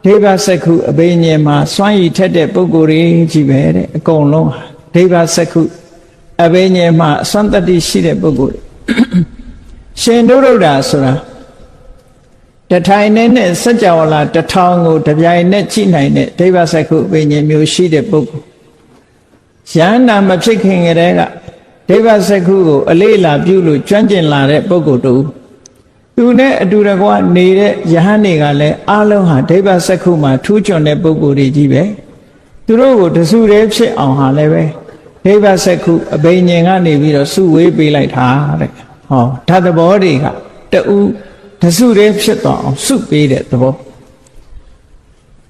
Speaker 1: ဒိဗ္ဗစက္ခုအဘိညာဉ်မှာစွန့်ရည်ထက်တဲ့ပုဂ္ဂိုလ်တွေကြီးပဲတဲ့အကုန်လုံးဟာဒိဗ္ဗစက္ခုအဘိညာဉ်မှာအစွမ်းတတ္တိရှိတဲ့ပုဂ္ဂိုလ်ရှင်နုရုဒ္ဓဆိုတာတထိုင်နဲ့စัจ java လာတစ်ထောင်ကိုတပြိုင်နဲ့ကြည့်နိုင်တဲ့ဒိဗ္ဗစက္ခုအဘိညာဉ်မျိုးရှိတဲ့ပုဂ္ဂိုလ်ယန္တာမဖြစ်ခင်ကတည်းကဒိဗ္ဗစက္ခုကိုအလေးလာပြုလို့ကျွမ်းကျင်လာတဲ့ပုဂ္ဂိုလ်တူသူနဲ့အတူတကွနေတဲ့ယဟန်တွေကလည်းအားလုံးဟာဒိဗ္ဗစက္ခုမှာထူးချွန်တဲ့ပုဂ္ဂိုလ်တွေကြီးပဲသူတို့ကိုတစုတည်းဖြစ်အောင်ဟာလည်းပဲဒိဗ္ဗစက္ခုအဘိညာဉ်ကနေပြီးတော့စုဝေးပေးလိုက်တာတဲ့ဟောဓာတ်သဘောတွေကတူတစုတည်းဖြစ်သွားအောင်စုပေးတဲ့သဘော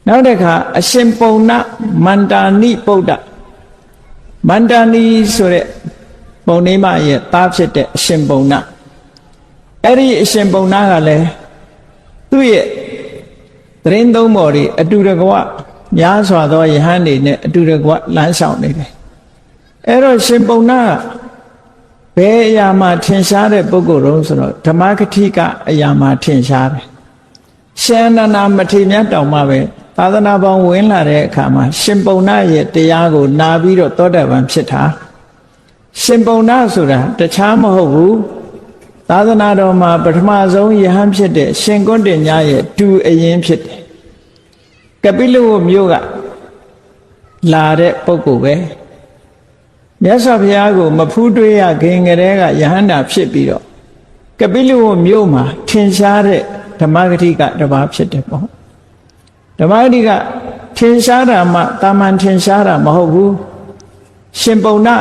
Speaker 1: နောက်တစ်ခါအရှင်ပုံနာမန္တာနိပုဒ္ဒမန္တာနိဆိုတဲ့ပုံနေမရဲ့သားဖြစ်တဲ့အရှင်ပုံနာအဲ့ဒီအရှင်ပုံနာကလည်းသူ့ရဲ့သရင်သုံးပေါ်တွေအတူတကွများစွာသောယဟန်တွေနဲ့အတူတကွလမ်းလျှောက်နေတယ်အဲ့တော့ရှင်ပုံနာကဘယ်အရာမှာထင်ရှားတဲ့ပုဂ္ဂိုလ်တုံးဆိုတော့ဓမ္မကတိကအရာမှာထင်ရှားတယ် ရှင်အနန္ဒာမထေရမြတ်တောင်မှပဲသာသနာပေါင်းဝင်လာတဲ့အခါမှာရှင်ပုံနာရဲ့တရားကိုနာပြီးတော့သောတာပန်ဖြစ်တာရှင်ပုံနာဆိုတာတခြားမဟုတ်ဘူးသာသနာတော်မှာပထမဆုံးယဟန်ဖြစ်တဲ့ရှင်ကွန်းတင်ညာရဲ့တူအရင်ဖြစ်တယ်ကပိလဝမြို့ကလာတဲ့ပုဂ္ဂိုလ်ပဲမြတ်စွာဘုရားကိုမဖူးတွေးရခင်ကလေးကယဟန္တာဖြစ်ပြီးတော့ကပိလဝမြို့မှာထင်ရှားတဲ့ဓမ္မဂတိကတစ်ပါးဖြစ်တယ်ပေါ့ဓမ္မဂတိကထင်ရှားတာမှတာမန်ထင်ရှားတာမဟုတ်ဘူးရှင်ပုံနာ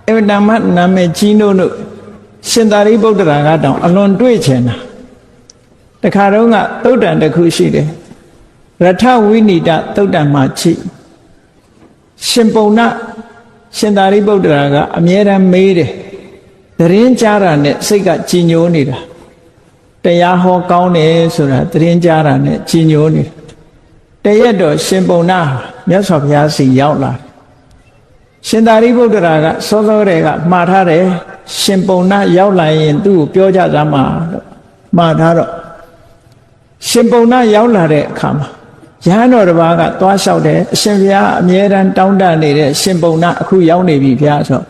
Speaker 1: အဝိဓမ္မနာမည်ကြီးတို့ရှင်သာရိပုတ္တရာကတောင်အလွန်တွေ့ချင်တာတခါတော့ကသုတ်တံတစ်ခုရှိတယ်ရထဝိနိတသုတ်တံမှာချိရှင်ပုံနာရှင်သာရိပုတ္တရာကအမြဲတမ်းမေးတယ်သတင်းကြားတာနဲ့စိတ်ကကြည်ညိုနေတာတရားဟောကောင်းတယ်ဆိုတာသတင်းကြားတာနဲ့ကြည်ညိုနေတရက်တော့ရှင်ပုံနာမြတ်စွာဘုရားစီရောက်လာရှင်သာရိပုတ္တရာကစောစောတည်းကမှားထားတယ်ရှင်ပုံနာရောက်လာရင်သူ့ကိုပြောကြစမ်းပါလို့မှားထားတော့ရှင်ပုံနာရောက်လာတဲ့အခါမှာရဟန်းတော်တစ်ပါးကသွားလျှောက်တယ်အရှင်ဘုရားအမြဲတမ်းတောင်းတနေတဲ့ရှင်ပုံနာအခုရောက်နေပြီဘုရားဆို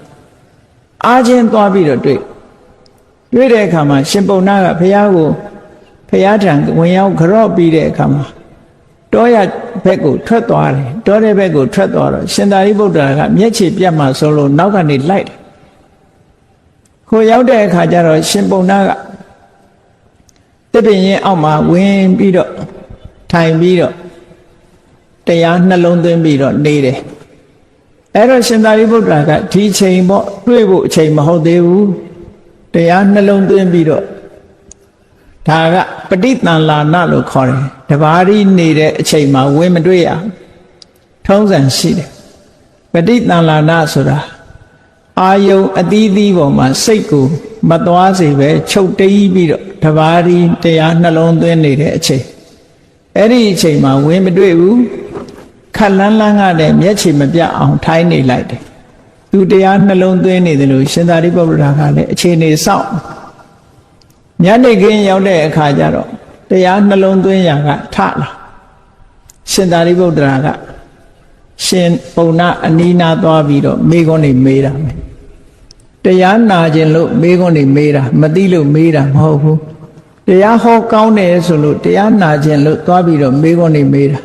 Speaker 1: အားချင်းသွားပြီးတော့တွေ့တဲ့အခါမှာရှင်ပုံနာကဘုရားကိုဘုရားထံဝင်ရောက်ကြော့ပြီးတဲ့အခါမှာတောရဘက်ကိုထွက်သွားတယ်တောတဲ့ဘက်ကိုထွက်သွားတော့ရှင်သာရိပုတ္တရာကမျက်ခြေပြတ်မှဆိုလို့နောက်ကနေလိုက်တယ်ကိုရောက်တဲ့အခါကျတော့ရှင်ပုံနာကတပင်ရင်အောက်မှာဝင်ပြီးတော့ထိုင်ပြီးတော့တရားနှလုံးသွင်းပြီးတော့နေတယ်အဲ့တော့ရှင်သာရိပုတ္တရာကဒီချိန်ပေါ့တွေ့ဖို့အချိန်မဟုတ်သေးဘူးတရားနှလုံးသွင်းပြီးတော့ဒါကပဋိသင်္လာနလို့ခေါ်တယ်တဘာရီနေတဲ့အချိန်မှာဝင်မတွေ့ရထုံးစံရှိတယ်ပဋိသင်္လာနဆိုတာအာယုံအသီးသီးပေါ်မှာစိတ်ကိုမသွားစေပဲချုပ်တိပ်ပြီးတော့တဘာရီတရားနှလုံးသွင်းနေတဲ့အချိန်အဲ့ဒီအချိန်မှာဝင်မတွေ့ဘူးခက်လန်းလန်းကလည်းမျက်ခြေမပြတ်အောင်ထိုင်းနေလိုက်တယ်သူတရားနှလုံးသွင်းနေတယ်လို့ရှင်သာရိပုတ္တရာကလည်းအခြေအနေစောင့်ညနေခင်းရောက်တဲ့အခါကျတော့တရားနှလုံးသွင်းရာကထလာရှင်သာရိပုတ္တရာကရှင်ပုံနာအနီးနာသွားပြီးတော့မေးခွန်းတွေမေးတာပဲတရားနာခြင်းလို့မေးခွန်းတွေမေးတာမသိလို့မေးတာမဟုတ်ဘူးတရားဟောကောင်းတယ်ဆိုလို့တရားနာခြင်းလို့သွားပြီးတော့မေးခွန်းတွေမေးတာ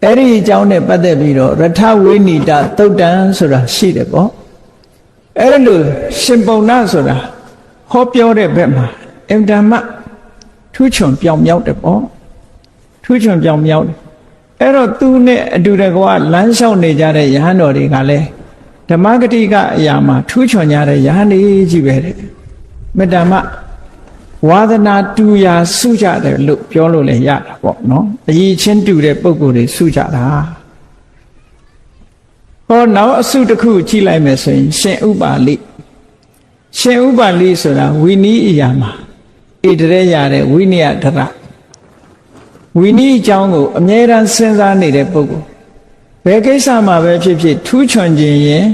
Speaker 1: အဲ့ဒီအကြောင်းနဲ့ပတ်သက်ပြီးတော့ရထဝိနိတသုတ်တံဆိုတာရှိတယ်ပေါ့အဲ့ဒါလို့ရှင်ပုံနာဆိုတာဟောပြောတဲ့ဘက်မှာအင်တမထူးချွန်ပြောင်မြောက်တယ်ပေါ့ထူးချွန်ပြောင်မြောက်တယ်အဲ့တော့သူနဲ့အတူတကွာလမ်းလျှောက်နေကြတဲ့ယဟန်တော်တွေကလည်းဓမ္မဂတိကအရာမှာထူးချွန်ကြတဲ့ယဟန်တွေကြီးပဲတဲ့မေတ္တာမဝါဒနာတူရာစုကြတယ်လို့ပြောလို့လည်းရတာပေါ့နော်အရေးချင်းတူတဲ့ပုံကိုယ်တွေစုကြတာဟောနောက်အစုတစ်ခုကြည့်လိုက်မယ်ဆိုရင်ရှင်ဥပါလိရှင်ဥပါလိဆိုတာဝိနည်းအရာမှာဣတရေရတဲ့ဝိနည်းဒရဝိနည်းအကြောင်းကိုအမြဲတမ်းစဉ်းစားနေတဲ့ပုဂ္ဂိုလ်ဘယ်ကိစ္စမှာပဲဖြစ်ဖြစ်ထူးချွန်ခြင်းရင်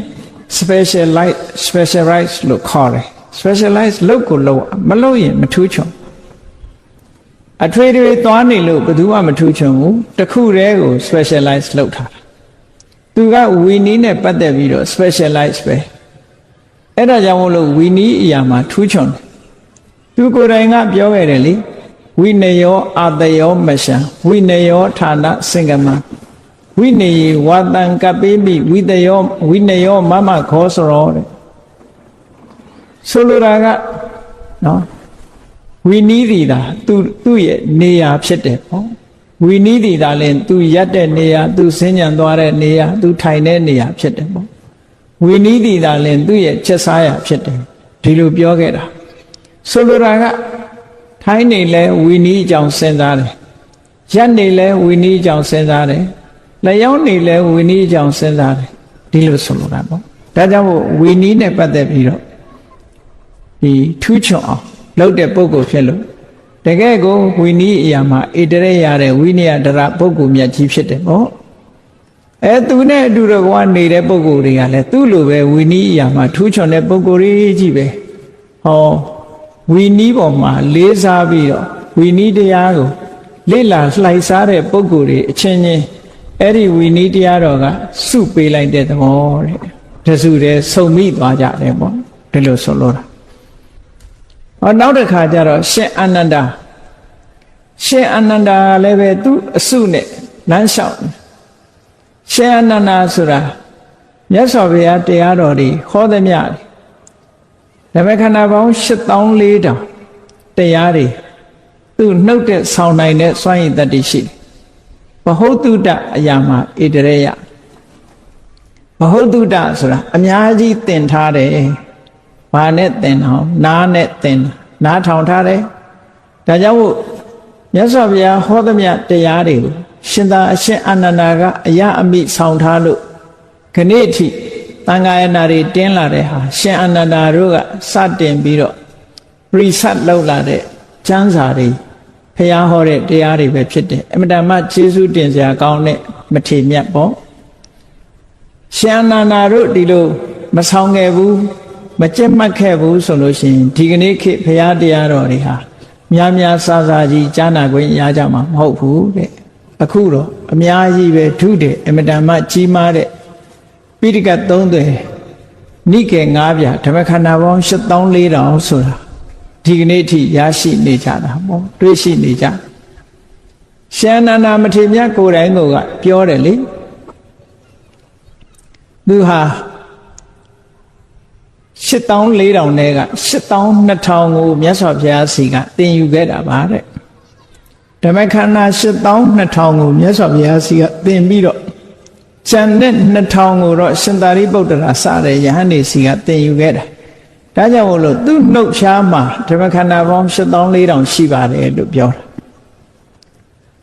Speaker 1: specialize လို့ခေါ်တယ် specialize လုပ်ကိုလုပ်မလုပ်ရင်မထူးချွန်အထွေထွေသွားနေလို့ဘယ်သူမှမထူးချွန်ဘူးတစ်ခုတည်းကို specialize လုပ်ထားတာသူကဝီနီးနဲ့ပတ်သက်ပြီးတော့ specialize ပဲအဲ့ဒါကြောင့်မို့လို့ဝီနီးအရာမှာထူးချွန်တယ်သူကိုယ်တိုင်ကပြောခဲ့တယ်လေဝိနယောအာတယောမရှံဝိနယောဌာနစင်္ကမဝိနေယဝတံကပိမိဝိတယောဝိနယောမမခောစရောတဲ့ဆိုလိုတာကနော်ဝီနီးဒီတာသူ့ရဲ့နေရာဖြစ်တယ်ပေါ့ဝီနီးဒီတာလည်းသူရက်တဲ့နေရာသူစဉ္ညာသွားတဲ့နေရာသူထိုင်တဲ့နေရာဖြစ်တယ်ပေါ့ဝီနီးဒီတာလည်းသူ့ရဲ့ချက်စားရာဖြစ်တယ်ဒီလိုပြောခဲ့တာဆိုလိုတာကထိုင်နေလဲဝီနီးအကြောင်းစဉ်းစားတယ်ရက်နေလဲဝီနီးအကြောင်းစဉ်းစားတယ်လျောင်းနေလဲဝီနီးအကြောင်းစဉ်းစားတယ်ဒီလိုဆိုလိုတာပေါ့ဒါကြောင့်မို့ဝီနီးနဲ့ပတ်သက်ပြီးတော့ဒီထူးချွန်အောင်လုပ်တဲ့ပုဂ္ဂိုလ်ဖြစ်လို့တကယ်ကိုဝီနီးအရာမှာဣတရေရတဲ့ဝိနည်းဒရပုဂ္ဂိုလ်မြတ်ကြီးဖြစ်တယ်ပေါ့သူနဲ့အတူတကွာနေတဲ့ပုဂ္ဂိုလ်တွေကလည်းသူ့လိုပဲဝီနီးအရာမှာထူးချွန်တဲ့ပုဂ္ဂိုလ်ကြီးပဲဟောဝီနီးပေါ်မှာလေးစားပြီးတော့ ဝီနီးတရားကိုလေ့လာလှိုက်စားတဲ့ပုဂ္ဂိုလ်တွေအချင်းချင်းအဲ့ဒီဝီနီးတရားတော်ကစုပေးလိုက်တဲ့သဘောတဲ့တစုတည်းစုံမိသွားကြတယ်ပေါ့ဒီလိုဆိုလို့တာဟောနောက်တစ်ခါကျတော့ရှင်အာနန္ဒာလည်းပဲသူအစုနဲ့လမ်းလျှောက်ရှင်အာနန္ဒာဆိုတာမြတ်စွာဘုရားတရားတော်တွေဟောသမျှဓမ္မခန္ဓာပေါင်း8400တရားတွေသူနှုတ်တဲ့ဆောင်းနိုင်တဲ့စွမ်းရည်တတ္တိရှိတယ်ဘဟုတုတအရာမှာဣတရေယဘဟုတုတဆိုတာအများကြီးသင်ထားတယ်ဘာနဲ့သင်အောင်နားနဲ့သင်နားထောင်ထားတယ်ဒါကြောင့်မို့မြတ်စွာဘုရားဟောသမျှတရားတွေကိုရှင်သာအရှင်အာနန္ဒာကအရာအမိဆောင်ထားလို့ခဏိအထိသံဃာယနာတွေတင်းလာတဲ့ဟာရှင်အာနန္ဒာတို့ကစတင်ပြီးတော့ research လုပ်လာတဲ့ကျမ်းစာတွေဘုရားဟောတဲ့တရားတွေပဲဖြစ်တယ်အမြဲတမ်းကျေးဇူးတင်စရာကောင်းတဲ့မထေမြတ်ပေါ့ရှင်အာနန္ဒာတို့ဒီလိုမဆောင်ခဲ့ဘူးမကြက်မှတ်ခဲ့ဘူးဆိုလို့ရှိရင်ဒီကနေ့ခေတ်ဘုရားတရားတော်တွေဟာများများဆာဆာကြီးကြားနာခွင့်ရကြမှာမဟုတ်ဘူးတဲ့အခုတော့အများကြီးပဲထုတယ်အမြဲတမ်းကြီးမားတဲ့ပိဋကတ်3သွယ်နိကေ9ပြဓမ္မခန္ဓာပေါင်း8400ဆိုတာဒီကနေ့အထိရရှိနေကြတာပေါ့တွေ့ရှိနေကြရှင်အာနန္ဒာမထေရမြတ်ကိုယ်တိုင်ကပြောတယ်လေသူဟာ8400နဲ့က82,000ကိုမြတ်စွာဘုရားစီကသင်ယူခဲ့တာပါတဲ့ဓမ္မခန္ဓာ82,000ကိုမြတ်စွာဘုရားစီကသင်ပြီးတော့ကျန်တဲ့2000ကိုတော့ရှင်သာရိပုတ္တရာစတဲ့ယဟန်နေစီကသင်ယူခဲ့တာဒါကြောင့်မို့လို့သူ့နှုတ်ရှားမှာဓမ္မခန္ဓာပေါင်း8400ရှိပါတယ်လို့ပြောတာ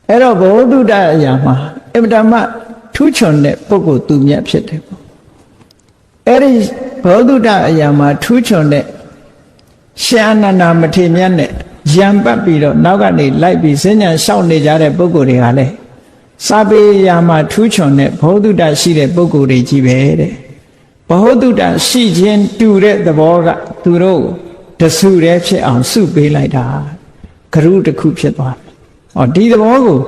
Speaker 1: အဲ့တော့ဘုဒ္ဓအရာမှာအမြဲတမ်းထူးချွန်တဲ့ပုဂ္ဂိုလ်သူမြတ်ဖြစ်တယ်ပေါ့အဲ့ဒီဘောဓုတအရာမှာထူးချွန်တဲ့ရှင်အာနန္ဒာမထေရမြတ်နဲ့ရံပတ်ပြီးတော့နောက်ကနေလိုက်ပြီးစဉ္ညာလျှောက်နေကြတဲ့ပုဂ္ဂိုလ်တွေကလည်းစာပေရာမှာထူးချွန်တဲ့ဘောဓုတရှိတဲ့ပုဂ္ဂိုလ်တွေကြီးပဲတဲ့ဘောဓုတရှိခြင်းတူတဲ့သဘောကသူတို့တစုတည်းဖြစ်အောင်စုပေးလိုက်တာဂရုတစ်ခုဖြစ်သွားတယ်။ဟောဒီသဘောကို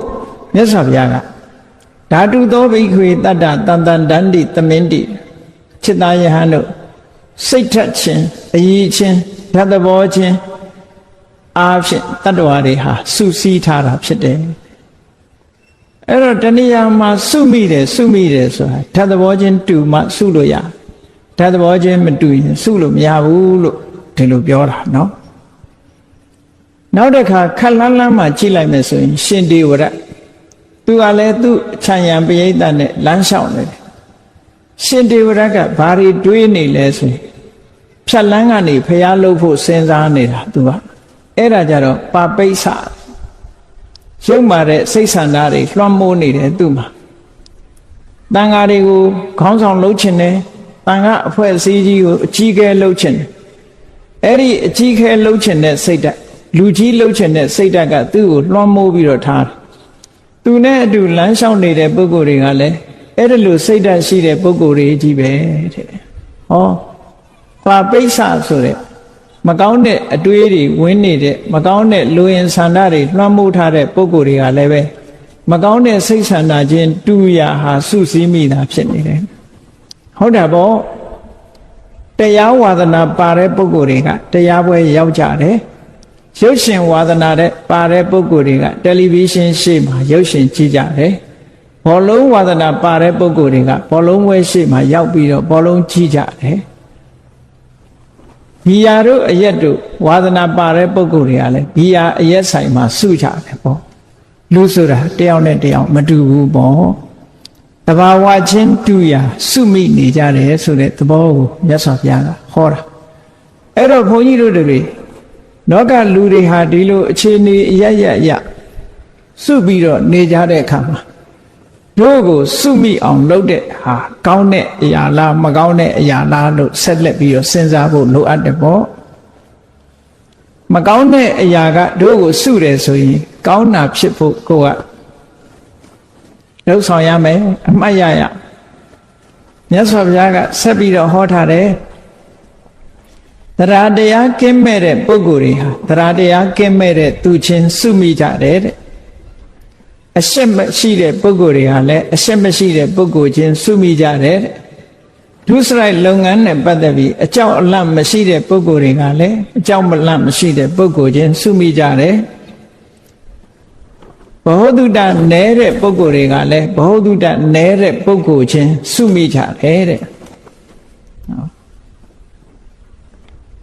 Speaker 1: မြတ်စွာဘုရားကဓာတုသောဘိက္ခွေတတ္တတန်တန်တန္တိသမင်းတိจิตตายဟန်တို့စိတ်ထက်ခြင်းအရေးချင်းဓာတ်သဘောချင်းအားဖြင့်တတ္တဝါတွေဟာစုစည်းထားတာဖြစ်တယ်အဲ့တော့တဏှာမှာစုမိတယ်ဆိုတာဓာတ်သဘောချင်းတူမှစုလို့ရဓာတ်သဘောချင်းမတူရင်စုလို့မရဘူးလို့ဒီလိုပြောတာเนาะနောက်တစ်ခါခက်လန်းလန်းမှကြည့်လိုက်မယ်ဆိုရင်ရှင်ဒေဝရသူကလည်းသူ့ခြံရံပရိသတ်နဲ့လမ်းလျှောက်နေတယ်ရှင်ဒေဝရကဘာတွေတွေးနေလဲဆိုရင်ဖြတ်လန်းကနေဖျားလုပ်ဖို့စဉ်းစားနေတာသူကအဲ့ဒါကြတော့ပါပိဿရုပ်မာတဲ့စိတ်ဆန္ဒတွေလွှမ်းမိုးနေတယ်သူ့မှာတန်ဃာတွေကိုခေါင်းဆောင်လုပ်ချင်တယ်တန်ဃာအဖွဲ့အစည်းကြီးကိုအကြီးအကဲလုပ်ချင်တယ်အဲ့ဒီအကြီးအကဲလုပ်ချင်တဲ့စိတ်ဓာတ်လူကြီးလုပ်ချင်တဲ့စိတ်ဓာတ်ကသူ့ကိုလွှမ်းမိုးပြီးတော့ထားတယ်သူနဲ့အတူလမ်းလျှောက်နေတဲ့ပုဂ္ဂိုလ်တွေကလည်းအဲ့ဒါလိုစိတ်ဓာတ်ရှိတဲ့ပုဂ္ဂိုလ်တွေကြီးပဲတဲ့ဟောပါပိဿဆိုတဲ့မကောင်းတဲ့အတွေးတွေဝင်နေတဲ့မကောင်းတဲ့လူရင်ဆန္ဒတွေလွှမ်းမိုးထားတဲ့ပုဂ္ဂိုလ်တွေကလည်းပဲမကောင်းတဲ့စိတ်ဆန္ဒချင်းတူရဟာစုစည်းမိတာဖြစ်နေတယ်ဟုတ်တာပေါ့တရားဝါဒနာပါတဲ့ပုဂ္ဂိုလ်တွေကတရားပွဲရောက်ကြတယ်ရုပ်ရှင်ဝါဒနာတဲ့ပါတဲ့ပုဂ္ဂိုလ်တွေကတယ်လီဗီရှင်းရှေ့မှာရုပ်ရှင်ကြည့်ကြတယ်ဘောလုံးဝါဒနာပါတဲ့ပုဂ္ဂိုလ်တွေကဘောလုံးဝဲရှေ့မှာရောက်ပြီးတော့ဘောလုံးကြည့်ကြတယ်ဘီယာတို့အရက်တို့ဝါဒနာပါတဲ့ပုဂ္ဂိုလ်တွေကလည်းဘီယာအရက်ဆိုင်မှာစုကြတယ်ပေါ့လူဆိုတာတယောက်နဲ့တယောက်မတူဘူးပေါ့တဘာဝချင်းတူရာစုမိနေကြတယ်ဆိုတဲ့သဘောကိုမြတ်စွာဘုရားကဟောတာအဲ့တော့ဘုန်းကြီးတို့တွေလောကလူတွေဟာဒီလိုအခြေအနေအရစုပြီးတော့နေကြတဲ့အခါမှာတို့ကိုစုမိအောင်လုပ်တဲ့ဟာကောင်းတဲ့အရာလားမကောင်းတဲ့အရာလားလို့ဆက်လက်ပြီးတော့စဉ်းစားဖို့လိုအပ်တယ်ပေါ့မကောင်းတဲ့အရာကတို့ကိုစုတယ်ဆိုရင်ကောင်းတာဖြစ်ဖို့ကိုကလှုပ်ဆောင်ရမယ်အမှတ်ရရမြတ်စွာဘုရားကဆက်ပြီးတော့ဟောထားတယ်တ ရာတရားကင်းမဲ့တဲ့ပုဂ္ဂိုလ်တွေဟာတရားတရားကင်းမဲ့တဲ့သူချင်းစုမိကြတယ်တဲ့အရှက်မရှိတဲ့ပုဂ္ဂိုလ်တွေဟာလည်းအရှက်မရှိတဲ့ပုဂ္ဂိုလ်ချင်းစုမိကြတယ်တဲ့ဒုစရိုက်လုပ်ငန်းနဲ့ပတ်သက်ပြီးအကြောက်အလန့်မရှိတဲ့ပုဂ္ဂိုလ်တွေကလည်းအကြောက်မလန့်မရှိတဲ့ပုဂ္ဂိုလ်ချင်းစုမိကြတယ်ဘောဓုတနဲတဲ့ပုဂ္ဂိုလ်တွေကလည်းဘောဓုတနဲတဲ့ပုဂ္ဂိုလ်ချင်းစုမိကြတယ်တဲ့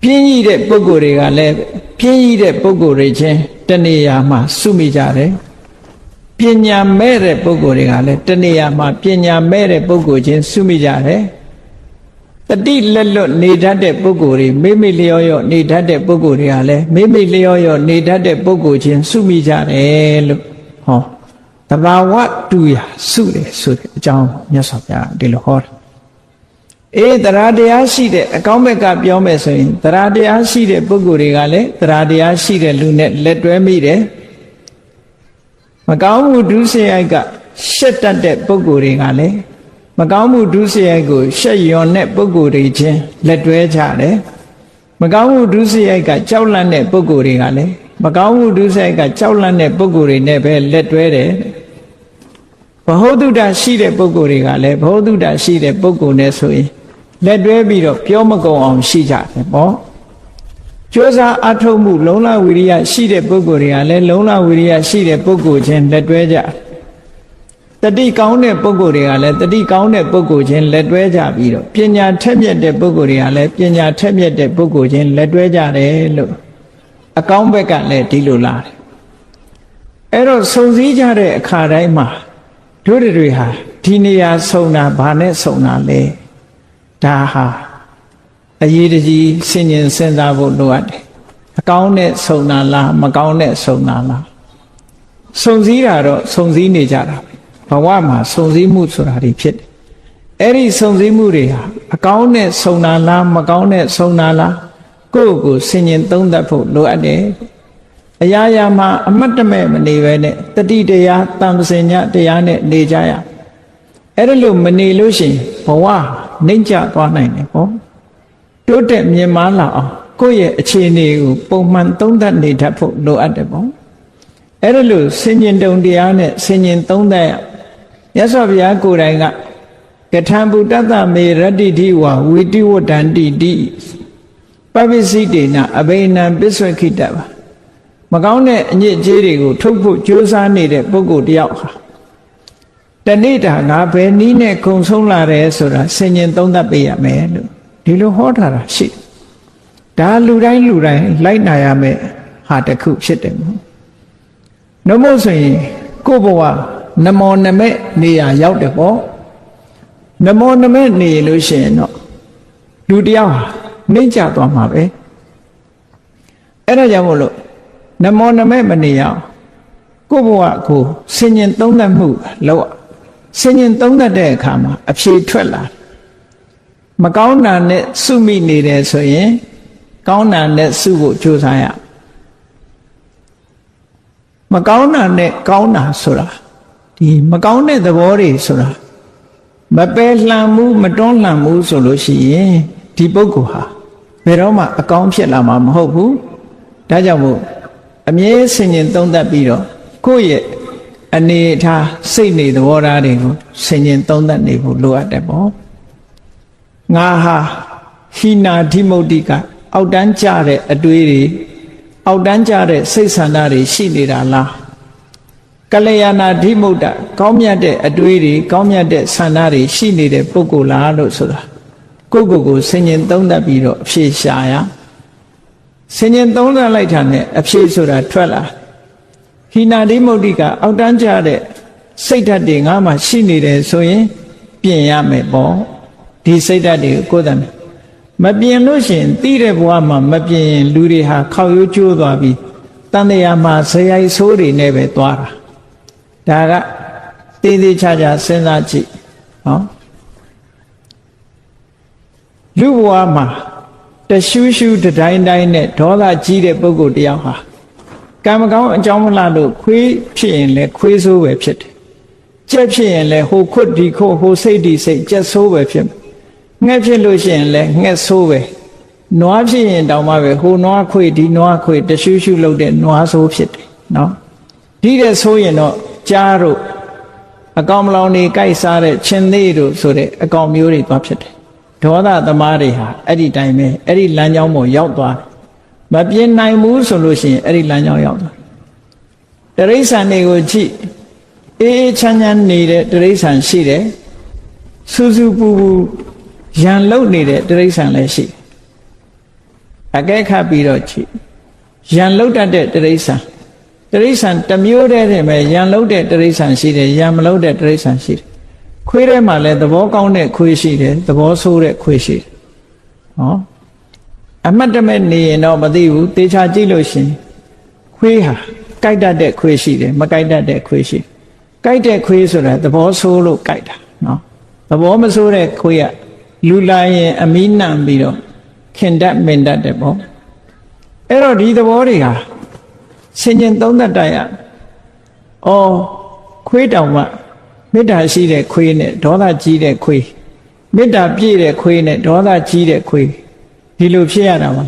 Speaker 1: ပြင်းကြီးတဲ့ပုဂ္ဂိုလ်တွေကလည်းပြင်းကြီးတဲ့ပုဂ္ဂိုလ်တွေချင်းတဏှာမှာစုမိကြတယ်ပညာမဲ့တဲ့ပုဂ္ဂိုလ်တွေကလည်းတဏှာမှာပညာမဲ့တဲ့ပုဂ္ဂိုလ်ချင်းစုမိကြတယ်တတိလက်လွတ်နေတတ်တဲ့ပုဂ္ဂိုလ်တွေမိမိလျောရောနေတတ်တဲ့ပုဂ္ဂိုလ်တွေကလည်းမိမိလျောရောနေတတ်တဲ့ပုဂ္ဂိုလ်ချင်းစုမိကြတယ်လို့ဟောတဘာဝတူရစုတယ်ဆိုတဲ့အကြောင်းမြတ်စွာဘုရားဒီလိုဟောတယ်တရားတရားရှိတဲ့အကောင်းဘက်ကပြောမယ်ဆိုရင်တရားတရားရှိတဲ့ပုဂ္ဂိုလ်တွေကလည်းတရားတရားရှိတဲ့လူနဲ့လက်တွဲမိတယ်မကောင်းမှုဒုစရိုက်ကရှက်တတ်တဲ့ပုဂ္ဂိုလ်တွေကလည်းမကောင်းမှုဒုစရိုက်ကိုရှက်ရွံတဲ့ပုဂ္ဂိုလ်တွေချင်းလက်တွဲကြတယ်မကောင်းမှုဒုစရိုက်ကကြောက်လန့်တဲ့ပုဂ္ဂိုလ်တွေကလည်းမကောင်းမှုဒုစရိုက်ကကြောက်လန့်တဲ့ပုဂ္ဂိုလ်တွေနဲ့ပဲလက်တွဲတယ်ဘဟုတုတရှိတဲ့ပုဂ္ဂိုလ်တွေကလည်းဘဟုတုတရှိတဲ့ပုဂ္ဂိုလ်နဲ့ဆိုရင်လက်တွဲပြီးတော့ပြောမကုန်အောင်ရှိကြတယ်ပေါ့ကြိုးစားအထောက်မှုလုံလဝိရိယရှိတဲ့ပုဂ္ဂိုလ်တွေကလည်းလုံလဝိရိယရှိတဲ့ပုဂ္ဂိုလ်ချင်းလက်တွဲကြတတိကောင်းတဲ့ပုဂ္ဂိုလ်တွေကလည်းတတိကောင်းတဲ့ပုဂ္ဂိုလ်ချင်းလက်တွဲကြပြီးတော့ပညာထက်မြက်တဲ့ပုဂ္ဂိုလ်တွေကလည်းပညာထက်မြက်တဲ့ပုဂ္ဂိုလ်ချင်းလက်တွဲကြတယ်လို့အကောင်းဘက်ကလည်းဒီလိုလာတယ်အဲ့တော့စုံစည်းကြတဲ့အခါတိုင်းမှာတို့တွေဟာဒီနေရာဆုံတာဘာနဲ့ဆုံတာလဲဒါဟာအရေးတကြီးဆင်ញင်စဉ်းစားဖို့လိုအပ်တယ်အကောင်းနဲ့ဆုံတာလားမကောင်းနဲ့ဆုံတာလားစုံစည်းတာတော့စုံစည်းနေကြတာဘဝမှာစုံစည်းမှုဆိုတာတွေဖြစ်တယ်အဲ့ဒီစုံစည်းမှုတွေဟာအကောင်းနဲ့ဆုံတာလားမကောင်းနဲ့ဆုံတာလားကိုယ့်ကိုဆင်ញင်သုံးသပ်ဖို့လိုအပ်တယ်အရာရာမှာအမတ်တမဲ့မနေပဲနဲ့တတိတရားတမ္ပစင်ညတရားနဲ့နေကြရအဲ့ဒါလို့မနေလို့ရှိရင်ဘဝနှိမ့်ကျသွားနိုင်တယ်ဟောတိုးတက်မြင်မာလာအောင်ကိုယ့်ရဲ့အခြေအနေကိုပုံမှန်သုံးသပ်နေတတ်ဖို့လိုအပ်တယ်ပေါ့အဲ့ဒါလို့ဆင်ញင်တုံတရားနဲ့ဆင်ញင်သုံးသပ်ရမြတ်စွာဘုရားကိုယ်တိုင်ကကထံဗုဒ္ဓတမေရတ္တိတိဝဝီတိဝတ္တန္တိတိပပိစိတေနအဘိနံပစ္ဆွခိတပါမကောင်းတဲ့အညစ်အကြေးတွေကိုထုတ်ဖို့ကြိုးစားနေတဲ့ပုဂ္ဂိုလ်တယောက်ဟာတနေ့တာငါဘယ်နည်းနဲ့ခုံဆုံးလာတယ်ဆိုတာဆင်ញင်သုံးသပ်ပေးရမယ်လို့ဒီလိုဟောထားတာရှိဒါလူတိုင်းလိုက်နာရမယ်ဟာတစ်ခုဖြစ်တယ်မို့နှမို့ဆိုရင်ကိုယ့်ဘဝနမောနမဲ့နေရာရောက်တယ်ပေါ့နမောနမဲ့နေလို့ရှိရင်တော့လူတယောက်ဟာနှိမ့်ကျသွားမှာပဲအဲ့ဒါကြောင့်မို့လို့နမောနမဲ့မနေရအောင်ကိုယ့်ဘဝကိုဆင်ញင်သုံးသပ်မှုလောက်ဆင်ញင်သုံးသပ်တဲ့အခါမှာအဖြေထွက်လာမကောင်းတာနဲ့စုမိနေတယ်ဆိုရင်ကောင်းတာနဲ့စုဖို့ကြိုးစားရမကောင်းတာနဲ့ကောင်းတာဆိုတာဒီမကောင်းတဲ့သဘောတွေဆိုတာမပယ်လှန်မှုမတွန်းလှန်မှုဆိုလို့ရှိရင်ဒီပုဂ္ဂိုလ်ဟာဘယ်တော့မှအကောင်းဖြစ်လာမှာမဟုတ်ဘူးဒါကြောင့်မို့အမြဲဆင်ញင်သုံးသပ်ပြီးတော့ကိုယ့်ရဲ့အနေထားစိတ်နေသဘောထားတွေကိုဆင်ញင်သုံးသပ်နေဖို့လိုအပ်တယ်ပေါ့ငါဟာဟိနာဓိမုတ်တိကအောက်တန်းကြတဲ့အတွေးတွေအောက်တန်းကြတဲ့စိတ်ဆန္ဒတွေရှိနေတာလားကလျာဏဓိမုတ်တကောင်းမြတ်တဲ့အတွေးတွေကောင်းမြတ်တဲ့ဆန္ဒတွေရှိနေတဲ့ပုဂ္ဂိုလ်လားလို့ဆိုတာကိုယ့်ကိုယ်ဆင်ញင်သုံးသပ်ပြီးတော့အဖြေရှာရဆင်ញင်သုံးသပ်လိုက်တာနဲ့အဖြေဆိုတာထွက်လာဟိနာဓိမုတ်တိကအောက်တန်းကြတဲ့စိတ်ဓာတ်တွေငါမှရှိနေတယ်ဆိုရင်ပြင်ရမယ်ပေါ့ဒီစိတ်ဓာတ်တွေကိုယ်တည်းမပြင်လို့ရှိရင်သိတဲ့ဘဝမှာမပြင်ရင်လူတွေဟာခောက်ရိုးကျိုးသွားပြီးတန်တရားမှာဇယိုက်ဆိုးတွေနဲ့ပဲသွားတာဒါကသေးသေးချာချာစဉ်းစားကြည့်နော်လူဘဝမှာတရှူးရှူးတတိုင်းတိုင်းနဲ့ဒေါသကြီးတဲ့ပုဂ္ဂိုလ်တယောက်ဟာကံမကောင်းအကြောင်းမလှလို့ခွေးဖြစ်ရင်လည်းခွေးဆိုးပဲဖြစ်တယ်ကြက်ဖြစ်ရင်လည်းဟိုခွတ်ဒီခွတ်ဟိုစိတ်ဒီစိတ်ကြက်ဆိုးပဲဖြစ်မယ်ငှက်ဖြစ်လို့ရှိရင်လည်းငှက်ဆိုးပဲ နွားဖြစ်ရင်တောင်မှပဲဟိုနွားခွေဒီနွားခွေတရှုရှုလုပ်တဲ့နွားဆိုးဖြစ်တယ်နော်ဒီတဲ့ဆိုရင်တော့ကြားတို့အကောင်မလောင်နေကြိုက်စားတဲ့ချင်းသေးတို့ဆိုတဲ့အကောင်မျိုးတွေသွားဖြစ်တယ်ဒေါသသမားတွေဟာအဲ့ဒီတိုင်းပဲအဲ့ဒီလမ်းကြောင်းပေါ်ရောက်သွားတယ်မပြင်းနိုင်ဘူးဆိုလို့ရှိရင်အဲ့ဒီလမ်းကြောင်းရောက်သွားတရိษံတွေကိုကြည့်အေးချမ်းချမ်းနေတဲ့တရိษံရှိတယ်စူးစူးပူပူရန်လုံနေတဲ့တရိษံလည်းရှိတယ်အကဲခတ်ပြီးတော့ကြည့်ရန်လုံတတ်တဲ့တရိษံတစ်မျိုးတည်းတည်းပဲရန်လုံတဲ့တရိษံရှိတယ်ရန်မလုံတဲ့တရိษံရှိတယ်ခွေးထဲမှာလည်းသဘောကောင်းတဲ့ခွေးရှိတယ်သဘောဆိုးတဲ့ခွေးရှိတယ်ဟောအမှတ်တမဲ့နေရင်တော့မသိဘူးတေချာကြည့်လို့ရှင်ခွေးဟာကြိုက်တတ်တဲ့ခွေးရှိတယ်မကြိုက်တတ်တဲ့ခွေးရှိတယ်ကြိုက်တဲ့ခွေးဆိုတာသဘောဆိုးလို့ကြိုက်တာနော်သဘောမဆိုးတဲ့ခွေးကလူလာရင်အမီးနှံပြီးတော့ခင်တတ်မင်တတ်တယ်ပေါ့အဲ့တော့ဒီသဘောတွေဟာဆင်ញင်သုံးသပ်တိုက်ရအော်ခွေးတောင်မှမေတ္တာရှိတဲ့ခွေးနဲ့ဒေါသကြီးတဲ့ခွေးမေတ္တာပြည့်တဲ့ခွေးနဲ့ဒေါသကြီးတဲ့ခွေးဒီလိုဖြစ်ရတာပါ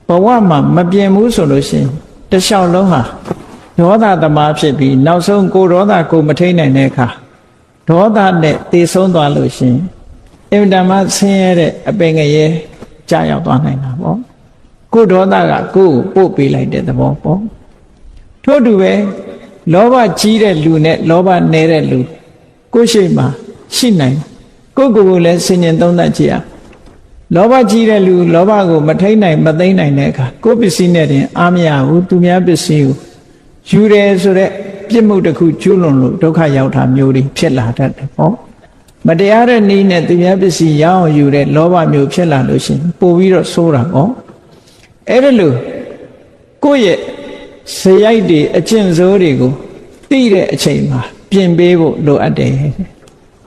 Speaker 1: ဘဝမှာမပြင်းဘူးဆိုလို့ရှိရင်တလျှောက်လုံးဟာဒေါသသမားဖြစ်ပြီးနောက်ဆုံးကိုဒေါသကိုမထိန်နိုင်တဲ့အခါဒေါသနဲ့သေဆုံးသွားလို့ရှိရင်အင်တမဆင်းရဲတဲ့အပင်ငရဲကြာရောက်သွားနိုင်တာပေါ့ကိုဒေါသကကိုယ်ကိုပို့ပေးလိုက်တဲ့သဘောပေါ့ထို့တူပဲလောဘကြီးတဲ့လူနဲ့လောဘနည်းတဲ့လူကိုယ်ရှိမှရှိနိုင်ကိုယ့်ကိုယ်ကိုလည်းဆင်ញင်သုံးသပ်ကြည့်ရလောဘကြီးတဲ့လူလောဘကိုမထိန်နိုင်မသိမ့်နိုင်တဲ့အခါကိုယ်ပစ္စည်းနဲ့တင်အားမရဘူးသူများပစ္စည်းကိုယူတယ်ဆိုတဲ့ပြစ်မှုတစ်ခုကျူးလွန်လို့ဒုက္ခရောက်တာမျိုးတွေဖြစ်လာတတ်တယ်ပေါ့မတရားတဲ့နည်းနဲ့သူများပစ္စည်းရအောင်ယူတဲ့လောဘမျိုးဖြစ်လာလို့ရှိရင်ပို့ပြီးတော့ဆိုးတာပေါ့အဲ့ဒါလို့ကိုယ့်ရဲ့ဇယိုက်တွေအကျင့်စိုးတွေကိုသိတဲ့အချိန်မှာပြင်ပေးဖို့လိုအပ်တယ်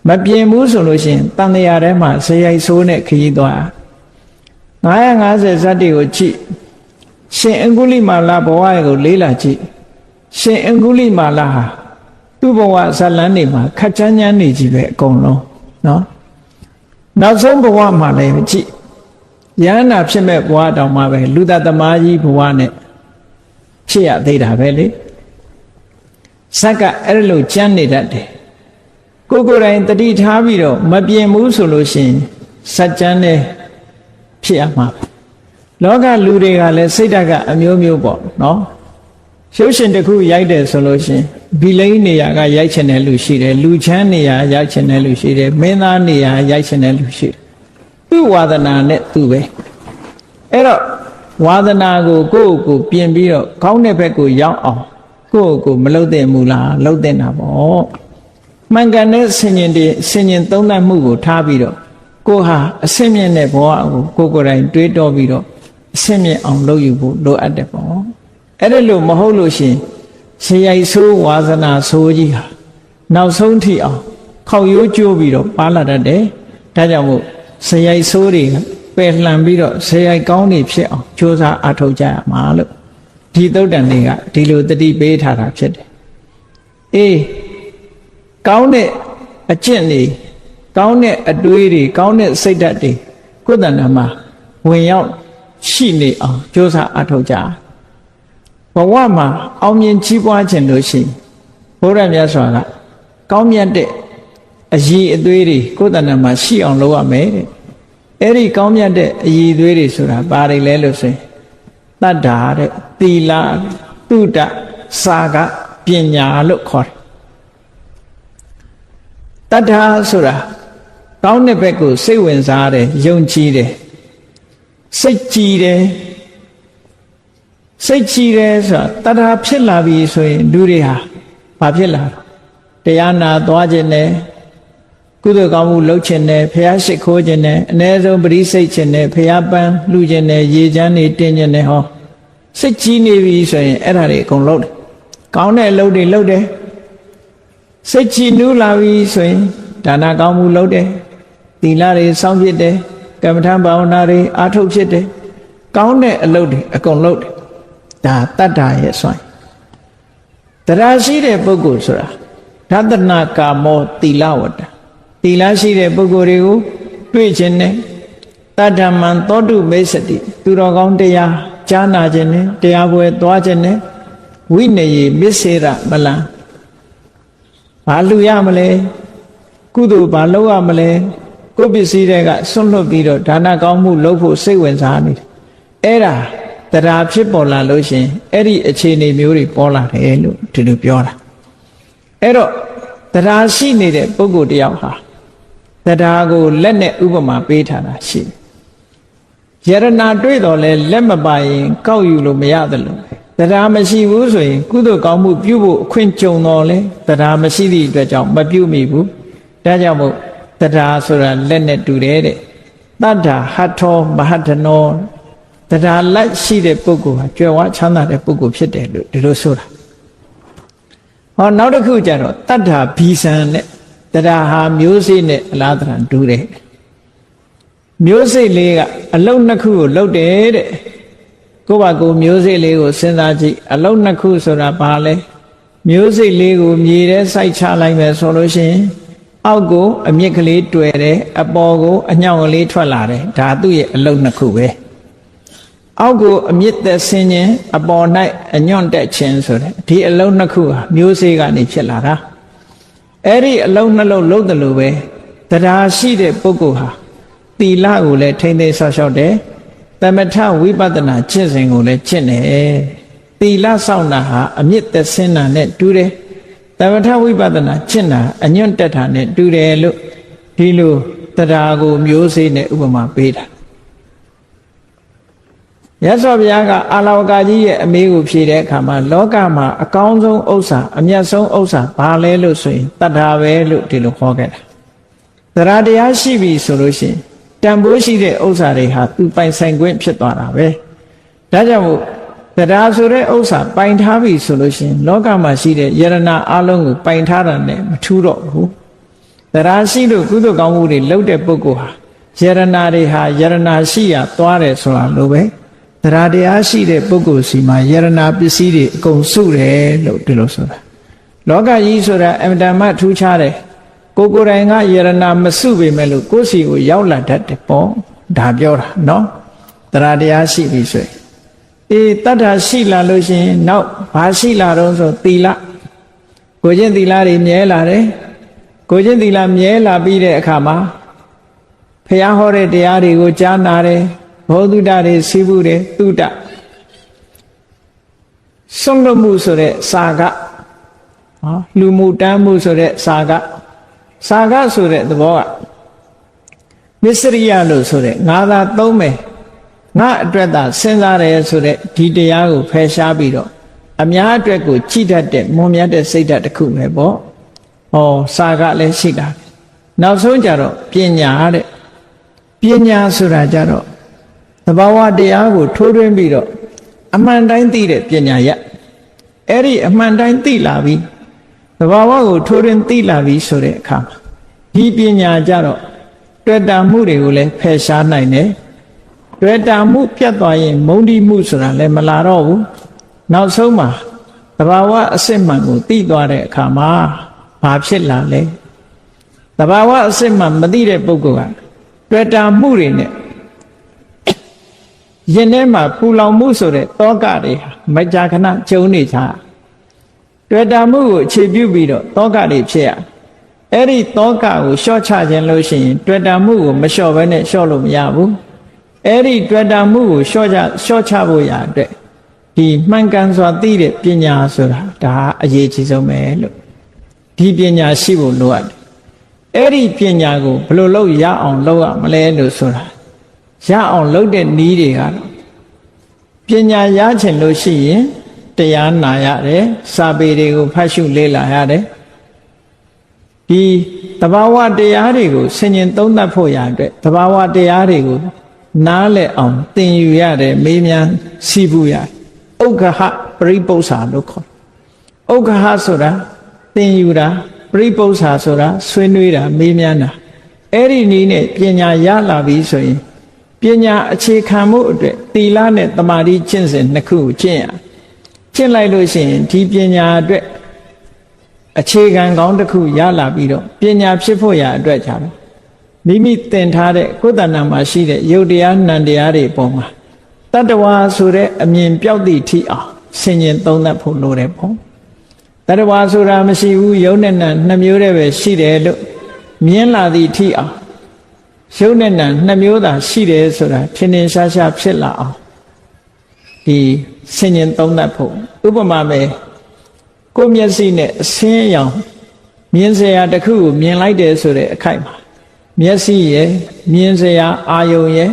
Speaker 1: မပြင်ဘူးဆိုလို့ရှိရင်တန်တရားထဲမှာဇယိုက်ဆိုးနဲ့ခရီးသွား950ဇတ်တွေကိုကြည့်ရှင်အင်္ဂုလိမာလဘဝကိုလေးလာကြည့်ရှင်အင်္ဂုလိမာလဟာသူ့ဘဝဇလန်းနေမှာခက်ချမ်းချမ်းနေကြည့်ပဲအကုန်လုံးနော်နောက်ဆုံးဘဝမှာလည်းကြည့်ယန္နာဖြစ်မဲ့ဘဝတောင်မှပဲလူသားသမားကြီးဘဝနဲ့ဖြစ်ရသေးတာပဲလေဇက်ကအဲ့လိုကြမ်းနေတတ်တယ်ကိုယ်တိုင်တတိထားပြီးတော့မပြင်းဘူးဆိုလို့ရှိရင်ဇက်ကြမ်းနဲ့ဖြစ်ရမှာလောကလူတွေကလည်းစိတ်ဓာတ်ကအမျိုးမျိုးပေါ့နော်ရုပ်ရှင်တစ်ခုရိုက်တယ်ဆိုလို့ရှိရင်ဘီလိန်နေရာကရိုက်ချင်တဲ့လူရှိတယ်လူချမ်းနေရာရိုက်ချင်တဲ့လူရှိတယ်မင်းသားနေရာရိုက်ချင်တဲ့လူရှိတယ်သူ့ဝါဒနာနဲ့သူပဲအဲ့တော့ဝါဒနာကိုကိုယ့်ကိုပြင်ပြီးတော့ကောင်းတဲ့ဘက်ကိုရောက်အောင်ကိုယ့်ကိုမလှုပ်တဲ့မူလားလှုပ်တဲ့တာပေါ့မှန်ကန်တဲ့ဆင်ញင်သုံးသပ်မှုကိုထားပြီးတော့ကိုဟာအစင်းမြင့်တဲ့ဘဝကိုကိုယ်တိုင်တွေးတောပြီးတော့အစင်းမြင့်အောင်လုပ်ယူဖို့လိုအပ်တယ်ပေါ့အဲ့ဒါလို့မဟုတ်လို့ရှင်ဇယိုက်ဆိုးဝါစနာဆိုးကြီးဟာနောက်ဆုံးထိအောင်ခေါက်ရိုးကျိုးပြီးတော့ပါလာတတ်တယ်ဒါကြောင့်မို့ဇယိုက်ဆိုးတွေပယ်လှန်ပြီးတော့ဇယိုက်ကောင်းတွေဖြစ်အောင်ကြိုးစားအားထုတ်ကြရမှာလို့ဒီသုတ်တန်တွေကဒီလိုတတိပေးထားတာဖြစ်တယ်အေးကောင်းတဲ့အကျင့်တွေကောင်းတဲ့အတွေးတွေကောင်းတဲ့စိတ်ဓာတ်တွေကိုယ်တဏ္ဍာမှာဝင်ရောက်ရှိနေအောင်ကြိုးစားအားထုတ်ကြဘဝမှာအောင်မြင်ကြီးပွားခြင်းလို့ရှိရင်ဘုရားမြတ်စွာကကောင်းမြတ်တဲ့အရည်အသွေးတွေကိုယ်တဏ္ဍာမှာရှိအောင်လုပ်ရမယ်တဲ့အဲ့ဒီကောင်းမြတ်တဲ့အရည်အသွေးတွေဆိုတာဘာတွေလဲလို့ဆိုရင်တတ္တာတဲ့သီလသုဒ္ဓစာကပညာလို့ခေါ်တယ်တတ္ထာဆိုတာကောင်းတဲ့ဘက်ကိုစိတ်ဝင်စားတယ်ယုံကြည်တယ်စိတ်ကြည်တယ်ဆိုတာတတ္ထာဖြစ်လာပြီဆိုရင်လူတွေဟာဘာဖြစ်လာတရားနာသွားခြင်းနဲ့ကုသိုလ်ကောင်းမှုလုပ်ခြင်းနဲ့ဖះရှိခိုးခြင်းနဲ့အ ਨੇ ဆုံးပရိစိတ်ခြင်းနဲ့ဖះပန်းလှူခြင်းနဲ့ရေချမ်းနေတင်းခြင်းနဲ့ဟောစိတ်ကြီးနေပြီဆိုရင်အဲ့ဒါတွေအကုန်လုပ်တယ်ကောင်းတဲ့အလုပ်တွေလုပ်တယ်စိတ်ကြည်နူးလာပြီဆိုရင်ဒါနကောင်းမှုလုပ်တယ်သီလတွေစောင့်ဖြစ်တယ်ကမ္မထံဘာဝနာတွေအားထုတ်ဖြစ်တယ်ကောင်းတဲ့အလုပ်တွေအကုန်လုပ်တယ်ဒါတတ္တာရဲ့စွမ်းတရားရှိတဲ့ပုဂ္ဂိုလ်ဆိုတာဓတနာကာမောသီလဝတ္တသီလရှိတဲ့ပုဂ္ဂိုလ်တွေကိုတွေ့ခြင်းနဲ့တ တ္တမံသောတုမိစ္ဆတိသူတော်ကောင်းတရားကြားနာခြင်းနဲ့တရားပွဲသွားခြင်းနဲ့ဝိနယေမစ္စေရမလံဘာလူရမလဲကုသိုလ်ဘာလုပ်ရမလဲကိုယ်ပစ္စည်းတွေကဆွန့်လွတ်ပြီးတော့ဒါနကောင်းမှုလုပ်ဖို့စိတ်ဝင်စားနေတယ်အဲ့ဒါတရားဖြစ်ပေါ်လာလို့ရှင်အဲ့ဒီအခြေအနေမျိုးတွေပေါ်လာတယ်လို့ဒီလိုပြောတာအဲ့တော့တရားရှိနေတဲ့ပုဂ္ဂိုလ်တယောက်ဟာတရားကိုလက်နဲ့ဥပမာပေးထားတာရှိတယ်ယရနာတွေ့တော်လဲလက်မပါရင်ကောက်ယူလို့မရတယ်လို့တရားမရှိဘူးဆိုရင်ကုသိုလ်ကောင်းမှုပြုဖို့အခွင့်ကြုံတော်လဲတရားမရှိသည့်အတွက်ကြောင့်မပြုမိဘူးဒါကြောင့်မို့တရားဆိုတာလက်နဲ့တူတယ်တဲ့တတ္ထာဟတ်ထောမဟတ္ထနောတရားလက်ရှိတဲ့ပုဂ္ဂိုလ်ဟာကြွယ်ဝချမ်းသာတဲ့ပုဂ္ဂိုလ်ဖြစ်တယ်လို့ဒီလိုဆိုတာဟောနောက်တစ်ခုကျတော့တတ္ထာဘီဆံနဲ့တရားဟာမျိုးစေ့နဲ့အလားတန်တူတယ်မျိုးစေ့လေးကအလုံးနှစ်ခုကိုလှုပ်တယ်တဲ့ကိုယ့်ဘာကိုမျိုးစေ့လေးကိုစဉ်းစားကြည့်အလုံးနှစ်ခုဆိုတာဘာလဲမျိုးစေ့လေးကိုမြေထဲစိုက်ချလိုက်မယ်ဆိုလို့ရှိရင်အောက်ကိုအမြင့်ကလေးတွေ့တယ်အပေါ်ကိုအညောင်ကလေးထွက်လာတယ်ဒါသူ့ရဲ့အလုံးနှစ်ခုပဲအောက်ကိုအမြင့်သက်ဆင်းခြင်းအပေါ်၌အညွန့်တက်ခြင်းဆိုတဲ့ဒီအလုံးနှစ်ခုဟာမျိုးစေ့ကနေဖြစ်လာတာအဲ့ဒီအလုံးနှလုံးလုံးတယ်လို့ပဲတရားရှိတဲ့ပုဂ္ဂိုလ်ဟာသီလကိုလည်းထိမ့်သိမ်းဆောက်ရှောက်တယ်သမထဝိပဿနာကျင့်စဉ်ကိုလည်းကျင့်တယ်သီလစောင့်တာဟာအမြင့်သက်ဆင်းတာနဲ့တူတယ်သမထဝိပဿနာကျင့်တာအညွန့်တက်တာနဲ့တူတယ်လို့ဒီလိုတရားကိုမျိုးစေ့နဲ့ဥပမာပေးတာရသော်ဘုရားကအာလောကကြီးရဲ့အမေးကိုဖြေတဲ့အခါမှာလောကမှာအကောင်းဆုံးဥစ္စာအမြတ်ဆုံးဥစ္စာဘာလဲလို့ဆိုရင်တတ္ထာပဲလို့ဒီလိုဟောခဲ့တာတရားတရားရှိပြီဆိုလို့ရှိရင်တန်ဖိုးရှိတဲ့ဥစ္စာတွေဟာသူပိုင်ဆိုင်ခွင့်ဖြစ်သွားတာပဲဒါကြောင့်မို့တရားဆိုတဲ့ဥစ္စာပိုင်ထားပြီဆိုလို့ရှိရင်လောကမှာရှိတဲ့ယရဏအလုံးကိုပိုင်ထားတာနဲ့မထူးတော့ဘူးတရားရှိလို့ကုသိုလ်ကောင်းမှုတွေလုပ်တဲ့ပုဂ္ဂိုလ်ဟာယရဏတွေဟာယရဏရှိရသွားတယ်ဆိုတာလို့ပဲတရားတရားရှိတဲ့ပုဂ္ဂိုလ်စီမှာယရဏပစ္စည်းတွေအကုန်စုတယ်လို့ဒီလိုဆိုတာလောကကြီးဆိုတာအမတန်မှထူးခြားတယ်ကိုယ်တိုင်ကယရဏမစုပေမဲ့လို့ကိုယ်စီကိုရောက်လာတတ်တယ်ပေါ့ဒါပြောတာနော်တရားတရားရှိပြီဆိုရင်တတ္ထာရှိလာလို့ရှိရင်နောက်ဘာရှိလာတော့ဆိုသီလကိုချင်းသီလတွေမြဲလာတယ်ကိုချင်းသီလမြဲလာပြီးတဲ့အခါမှာဘုရားဟောတဲ့တရားတွေကိုကြားနာတယ်ဘောဓုတတွေစီးဘူးတယ်တုတစွန့်လွတ်မှုဆိုတဲ့စာကလူမှုတမ်းမှုဆိုတဲ့စာကဆိုတဲ့သဘောကမစ္စရိယလို့ဆိုတဲ့ငါသာသုံးမယ်ငါအတွက်သာစဉ်းစားတယ်ဆိုတဲ့ဒီတရားကိုဖယ်ရှားပြီးတော့အများအတွက်ကိုကြည်တတ်တဲ့မွန်မြတ်တဲ့စိတ်ဓာတ်တစ်ခုပဲပေါ့ဟောစာကလည်းရှိတာနောက်ဆုံးကြတော့ပညာတဲ့ပညာဆိုတာကြတော့သဘာဝတရားကိုထိုးထွင်းပြီးတော့အမှန်တိုင်းသိတဲ့ပညာရအဲ့ဒီအမှန်တိုင်းသိလာပြီသဘာဝကိုထိုးထွင်းသိလာပြီဆိုတဲ့အခါမှာဒီပညာကြတော့တွေ့တာမှုတွေကိုလည်းဖယ်ရှားနိုင်တယ်တွေ့တာမှုပြတ်သွားရင်မုန်းတိမှုဆိုတာလည်းမလာတော့ဘူးနောက်ဆုံးမှာသဘာဝအစစ်မှန်ကိုသိသွားတဲ့အခါမှာဘာဖြစ်လာလဲသဘာဝအစစ်မှန်မသိတဲ့ပုဂ္ဂိုလ်ကတွေ့တာမှုတွေနဲ့ရင်ထဲမှာပူလောင်မှုဆိုတဲ့တောကတွေမကြာခဏကျုံနေကြတွေ့တာမှုကိုအခြေပြုပြီးတော့တောကတွေဖြစ်ရအဲ့ဒီတောကကိုလျှော့ချခြင်းလို့ရှိရင်တွေ့တာမှုကိုမလျှော့ဘဲနဲ့လျှော့လို့မရဘူးအဲ့ဒီတွေ့တာမှုကိုလျှော့ချဖို့ရအတွက်ဒီမှန်ကန်စွာသိတဲ့ပညာဆိုတာဒါအရေးကြီးဆုံးပဲလို့ဒီပညာရှိဖို့လိုအပ်တယ်အဲ့ဒီပညာကိုဘယ်လိုလုပ်ရအောင်လုပ်ရမလဲလို့ဆိုတာရအောင်လုပ်တဲ့နည်းတွေကတော့ပညာရချင်လို့ရှိရင်တရားနာရတယ်စာပေတွေကိုဖတ်ရှုလေ့လာရတယ်ဒီသဘာဝတရားတွေကိုဆင်ញင်သုံးသပ်ဖို့ရအတွက်သဘာဝတရားတွေကိုနားလည်အောင်သင်ယူရတယ်မေးမြန်းစီးပူရတယ်ဥက္ခဟပရိပု္ပ္ပာလို့ခေါ်ဥက္ခဟဆိုတာသင်ယူတာပရိပု္ပ္ပာဆိုတာဆွေးနွေးတာမေးမြန်းတာအဲ့ဒီနည်းနဲ့ပညာရလာပြီဆိုရင်ပညာအခြေခံမှုအတွက်သီလနဲ့တမာတိကျင့်စဉ်နှစ်ခုကိုကျင့်လိုက်လို့ရှိရင်ဒီပညာအတွက်အခြေခံကောင်းတစ်ခုရလာပြီးတော့ပညာဖြစ်ဖို့ရအတွက်ကြတယ် မိမိသင်ထားတဲ့ကိုယ်တဏ္ဍာမှာရှိတဲ့ယုတ်တရားနံတရားတွေပုံမှာတတ္တဝါဆိုတဲ့အမြင်ပြောက်သည့်ထိအောင်ဆင်ញင်သုံးသပ်ဖို့လိုတယ်ပေါ့တတ္တဝါဆိုတာမရှိဘူးယုတ်နဲ့နံနှစ်မျိုးတည်းပဲရှိတယ်လို့မြင်လာသည့်ထိအောင်ယုတ်နဲ့နံနှစ်မျိုးသာရှိတယ်ဆိုတာထင်ထင်ရှားရှားဖြစ်လာအောင်ဒီဆင်ញင်သုံးသပ်ဖို့ဥပမာပဲကိုယ်မျက်စိနဲ့အဆင်းရောင်မြင်စရာတစ်ခုကိုမြင်လိုက်တယ်ဆိုတဲ့အခိုက်မှာမျက်စိရဲ့မြင်စရာအာယုံရဲ့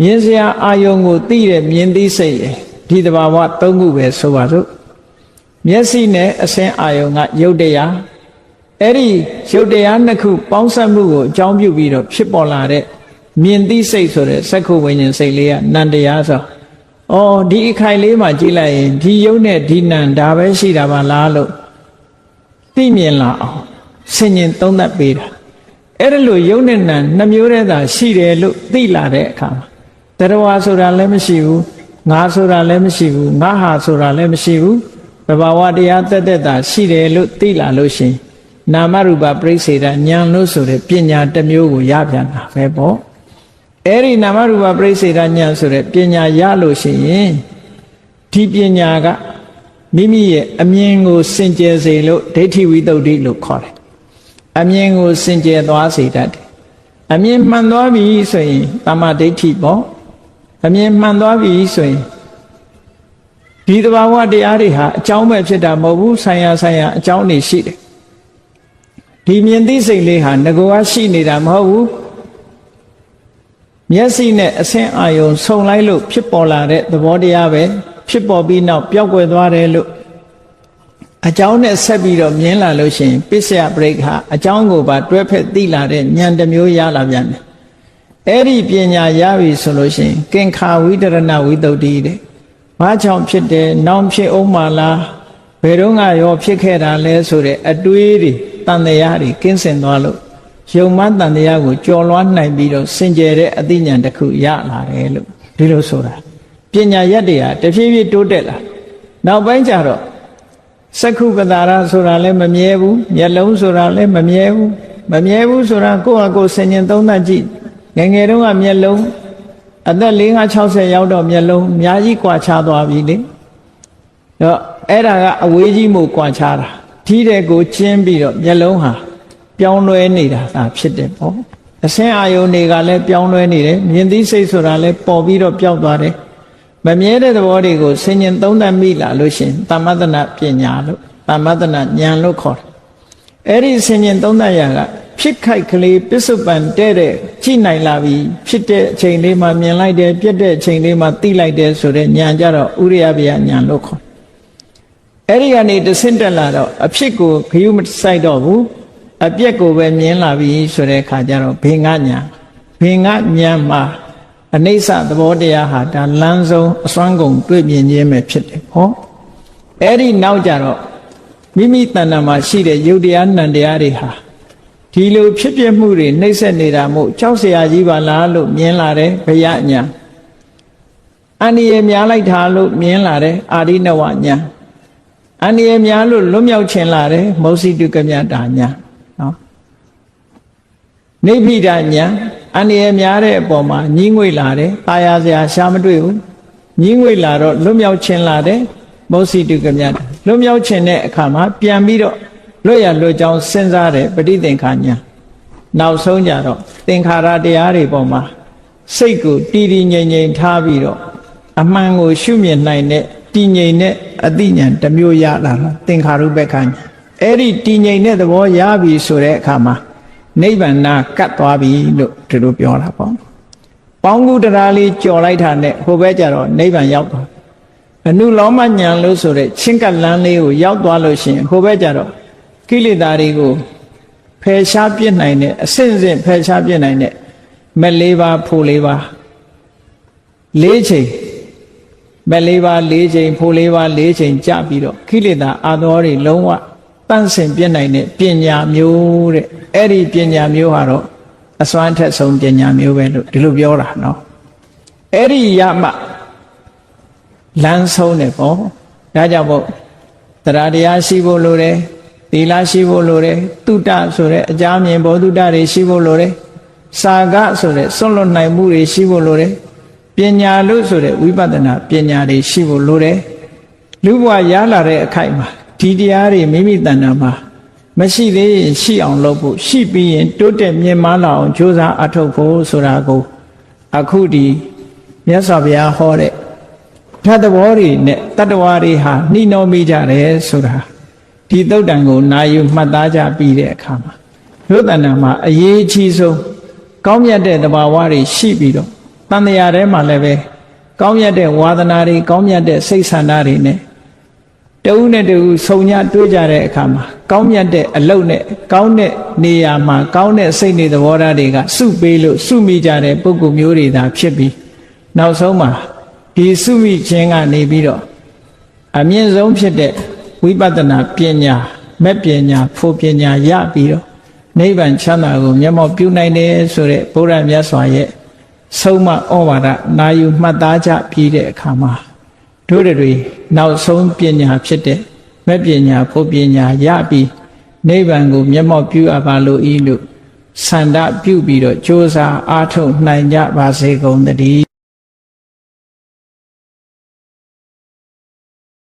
Speaker 1: မြင်စရာအာယုံကိုသိတဲ့မြင်သိစိတ်ရဲ့ဒီတဘာဝသုံးခုပဲဆိုပါစို့မျက်စိနဲ့အဆင်းအာယုံကယုတ်တရားအဲ့ဒီယုတ်တရားနှစ်ခုပေါင်းစပ်မှုကိုအကြောင်းပြုပြီးတော့ဖြစ်ပေါ်လာတဲ့မြင်သိစိတ်ဆိုတဲ့စက္ခုဝိညာဉ်စိတ်လေးကနံတရားဆိုဒီအခိုက်လေးမှာကြည့်လိုက်ရင်ဒီယုတ်နဲ့ဒီနံဒါပဲရှိတာပါလားလို့သိမြင်လာအောင်ဆင်ញင်သုံးသပ်ပေးတာအဲ့ဒါလို့ယုတ်နဲ့နံနှစ်မျိုးတည်းသာရှိတယ်လို့သိလာတဲ့အခါမှာတရဝါဆိုတာလည်းမရှိဘူးငါဆိုတာလည်းမရှိဘူးငါဟာဆိုတာလည်းမရှိဘူးသဘာဝတရားတက်တက်သာရှိတယ်လို့သိလာလို့ရှိရင်နာမရူပပရိစ္ဆေဒဉာဏ်လို့ဆိုတဲ့ပညာတစ်မျိုးကိုရပြန်တာပဲပေါ့အဲ့ဒီနာမရူပပရိစ္ဆေဒဉာဏ်ဆိုတဲ့ပညာရလို့ရှိရင်ဒီပညာကမိမိရဲ့အမြင်ကိုစင်ကြယ်စေလို့ဒိဋ္ဌိဝိတ္တုလို့ခေါ်တယ်အမြင်ကိုစင်ကြယ်သွားစေတတ်တယ်အမြင်မှန်သွားပြီဆိုရင်တမ္မာဒိဋ္ဌိပေါ့အမြင်မှန်သွားပြီဆိုရင်ဒီသဘာဝတရားတွေဟာအကြောင်းပဲဖြစ်တာမဟုတ်ဘူးဆိုင်ရာအကြောင်းတွေရှိတယ်ဒီမြင်သိစိတ်လေးဟာငကောရှိနေတာမဟုတ်ဘူးမျက်စိနဲ့အဆင်းအာယုံဆုံလိုက်လို့ဖြစ်ပေါ်လာတဲ့သဘောတရားပဲဖြစ်ပေါ်ပြီးနောက်ပျောက်ကွယ်သွားတယ်လို့အကြောင်းနဲ့ဆက်ပြီးတော့မြင်လာလို့ရှိရင်ပစ္စယပရိက္ခအကြောင်းကိုပါတွဲဖက်သိလာတဲ့ဉာဏ်တစ်မျိုးရလာပြန်တယ်အဲ့ဒီပညာရပြီဆိုလို့ရှိရင်ကင်္ခာဝိတရဏဝိတ္တုတဲ့ဘာကြောင့်ဖြစ်တယ်နောင်ဖြစ်အောင်မလားဘယ်တော့ရောဖြစ်ခဲ့တာလဲဆိုတဲ့အတွေးတွေတန်တရားတွေကင်းစင်သွားလို့ယုံမှန်တန်တရားကိုကြော်လွှမ်းနိုင်ပြီးတော့စင်ကြယ်တဲ့အသိဉာဏ်တစ်ခုရလာတယ်လို့ဒီလိုဆိုတာပညာရက်တွေဟာတဖြည်းဖြည်းတိုးတက်လာနောက်ပိုင်းကျတော့စက္ခုပတာရဆိုတာလည်းမမြဲဘူးမျက်လုံးဆိုတာလည်းမမြဲဘူးဆိုတာကိုယ့်ဟာကိုယ်ဆင်ញင်သုံးသပ်ကြည့်ငယ်ငယ်တုန်းကမျက်လုံးအသက်50-60ရောက်တော့မျက်လုံးအများကြီးကွာခြားသွားပြီလေတော့အဲ့ဒါကအဝေးကြီးမို့ကွာခြားတာထီးတဲ့ကိုကျင်းပြီးတော့မျက်လုံးဟာပြောင်းလဲနေတာသာဖြစ်တယ်ပေါ့အဆင်းအာယုန်တွေကလည်းပြောင်းလဲနေတယ်မြင်သိစိတ်ဆိုတာလည်းပေါ်ပြီးတော့ပျောက်သွားတယ်မမြဲတဲ့သဘောတွေကိုဆင်ញင်သုံးသပ်မိလာလို့ရှင်သမ္မတနာပညာလို့သမ္မတနာဉာဏ်လို့ခေါ်တယ်အဲ့ဒီဆင်ញင်သုံးသပ်ရာကဖြစ်ခိုက်ကလေးပစ္စုပန်တဲ့ကြည့်နိုင်လာပြီဖြစ်တဲ့အချိန်လေးမှာမြင်လိုက်တယ်ပြတ်တဲ့အချိန်လေးမှာသိလိုက်တယ်ဆိုတဲ့ဉာဏ်ကြတော့ဥရိယဗျာဉာဏ်လို့ခေါ်အဲ့ဒီကနေတဆင့်တက်လာတော့အဖြစ်ကိုခရုမဆိုင်တော့ဘူးအပြက်ကိုပဲမြင်လာပြီဆိုတဲ့အခါကျတော့ဘေငါဉာဏ်မှာအနိစ္စသဘောတရားဟာဒါလမ်းဆုံးအစွမ်းကုန်တွေ့မြင်ခြင်းပဲဖြစ်တယ်ဟောအဲ့ဒီနောက်ကြတော့မိမိတဏ္ဍာမှာရှိတဲ့ယုတ်တရားနံတရားတွေဟာဒီလိုဖြစ်ပြမှုတွေနှိမ့်ဆက်နေတာမို့ကြောက်เสียကြီးပါလားလို့မြင်လာတယ်ဘယညာအန္တရာယ်များလိုက်တာလို့မြင်လာတယ်အာရိနဝညာအန္တရာယ်များလို့လွတ်မြောက်ခြင်းလာတယ်မောစိတုကမြတာညာနော်နိဗ္ဗိဒညာအန္တရာယ်များတဲ့အပေါ်မှာညှိငွေလာတယ်တာယာစရာရှားမတွေ့ဘူးညှိငွေလာတော့လွတ်မြောက်ခြင်းလာတယ်မောစိတုကမြတာလွတ်မြောက်ခြင်းတဲ့အခါမှာပြန်ပြီးတော့လွတ်ရလွတ်ကြောင်းစဉ်းစားတဲ့ပဋိသင်္ခာညာနောက်ဆုံးကြတော့သင်္ခါရတရားတွေပေါ်မှာစိတ်ကိုတည်တည်ငြိမ်ငြိမ်ထားပြီးတော့အမှန်ကိုရှုမြင်နိုင်တဲ့တည်ငြိမ်တဲ့အသိဉာဏ်တစ်မျိုးရလာတာသင်္ခါရုပ္ပခာညာအဲ့ဒီတည်ငြိမ်တဲ့သဘောရပြီဆိုတဲ့အခါမှာနိဗ္ဗာန်ကတ်သွားပြီလို့ဒီလိုပြောတာပေါ့ပေါင်းကူတရားလေးကြော်လိုက်တာနဲ့ဟိုဘက်ကျတော့နိဗ္ဗာန်ရောက်သွားအနုလောမဉာဏ်လို့ဆိုတဲ့ချင်းကပ်လန်းလေးကိုရောက်သွားလို့ရှိရင်ဟိုဘက်ကျတော့ကိလေသာတွေကိုဖယ်ရှားပြစ်နိုင်တဲ့အစဉ်စဉ်ဖယ်ရှားပြစ်နိုင်တဲ့မက်၄ပါးဖို့၄ပါး၄ချိန်မက်၄ပါး၄ချိန်ဖို့၄ပါး၄ချိန်ကြပြီးတော့ကိလေသာအာသောတွေလုံးဝတန့်စင်ပြစ်နိုင်တဲ့ပညာမျိုးတဲ့အဲ့ဒီပညာမျိုးဟာတော့အစွမ်းထက်ဆုံးပညာမျိုးပဲလို့ဒီလိုပြောတာနော်အဲ့ဒီရမှလမ်းဆုံးတယ်ပေါ့ဒါကြောင့်မို့တရားတရားရှိဖို့လိုတယ်သီလရှိဖို့လိုတယ်တုတ္တဆိုတဲ့အကြမြင်ဘောတုတ္တတွေရှိဖို့လိုတယ် စာကဆိုတဲ့စွန့်လွတ်နိုင်မှုတွေရှိဖို့လိုတယ်ပညာလို့ဆိုတဲ့ဝိပဿနာပညာတွေရှိဖို့လိုတယ်လူဘဝရလာတဲ့အခိုက်မှာဒီတရားတွေမိမိတဏ္ဍာမှာမရှိသေးရင်ရှိအောင်လုပ်ဖို့ရှိပြီးရင်တိုးတက်မြင့်မားလာအောင်ကြိုးစားအထောက်ဖို့ဆိုတာကိုအခုဒီမြတ်စွာဘုရားဟောတဲ့ဓာတ်သဘောတွေနဲ့တတ္တဝါတွေဟာနှိမ့်နှောမိကြတယ်ဆိုတာဒီသုတ်တံကိုနာယူမှတ်သားကြပြီးတဲ့အခါမှာလူတဏ္ဍာမှာအရေးအကြီးဆုံးကောင်းမြတ်တဲ့သဘာဝတွေရှိပြီးတော့တန်တရားထဲမှာလည်းပဲကောင်းမြတ်တဲ့ဝါဒနာတွေကောင်းမြတ်တဲ့စိတ်ဆန္ဒတွေနဲ့တဦးနဲ့တဦးဆုံညတွေ့ကြတဲ့အခါမှာကောင်းမြတ်တဲ့အလုပ်နဲ့ကောင်းတဲ့နေရာမှာကောင်းတဲ့စိတ်နေသဘောထားတွေကစုပေးလို့စုမိကြတဲ့ပုဂ္ဂိုလ်မျိုးတွေသာဖြစ်ပြီးနောက်ဆုံးမှာဒီစုမိခြင်းကနေပြီးတော့အမြင့်ဆုံးဖြစ်တဲ့ဝိပဿနာပညာမဲ့ပညာဖို့ပညာရပြီးတော့နိဗ္ဗာန်ချမ်းသာကိုမျက်မှောက်ပြုနိုင်တယ်ဆိုတဲ့ဘုရားမြတ်စွာရဲ့ဆုံးမဩဝါဒနာယူမှတ်သားကြပြီးတဲ့အခါမှာတို့တွေနောက်ဆုံးပညာဖြစ်တဲ့မဲ့ပညာဖို့ပညာရပြီးနိဗ္ဗာန်ကိုမျက်မှောက်ပြုအပ်ပါလို့ဤလို့ဆန္ဒပြုပြီးတော့ကြိုးစားအားထုတ်နိုင်ကြပါစေကုန်သတည်း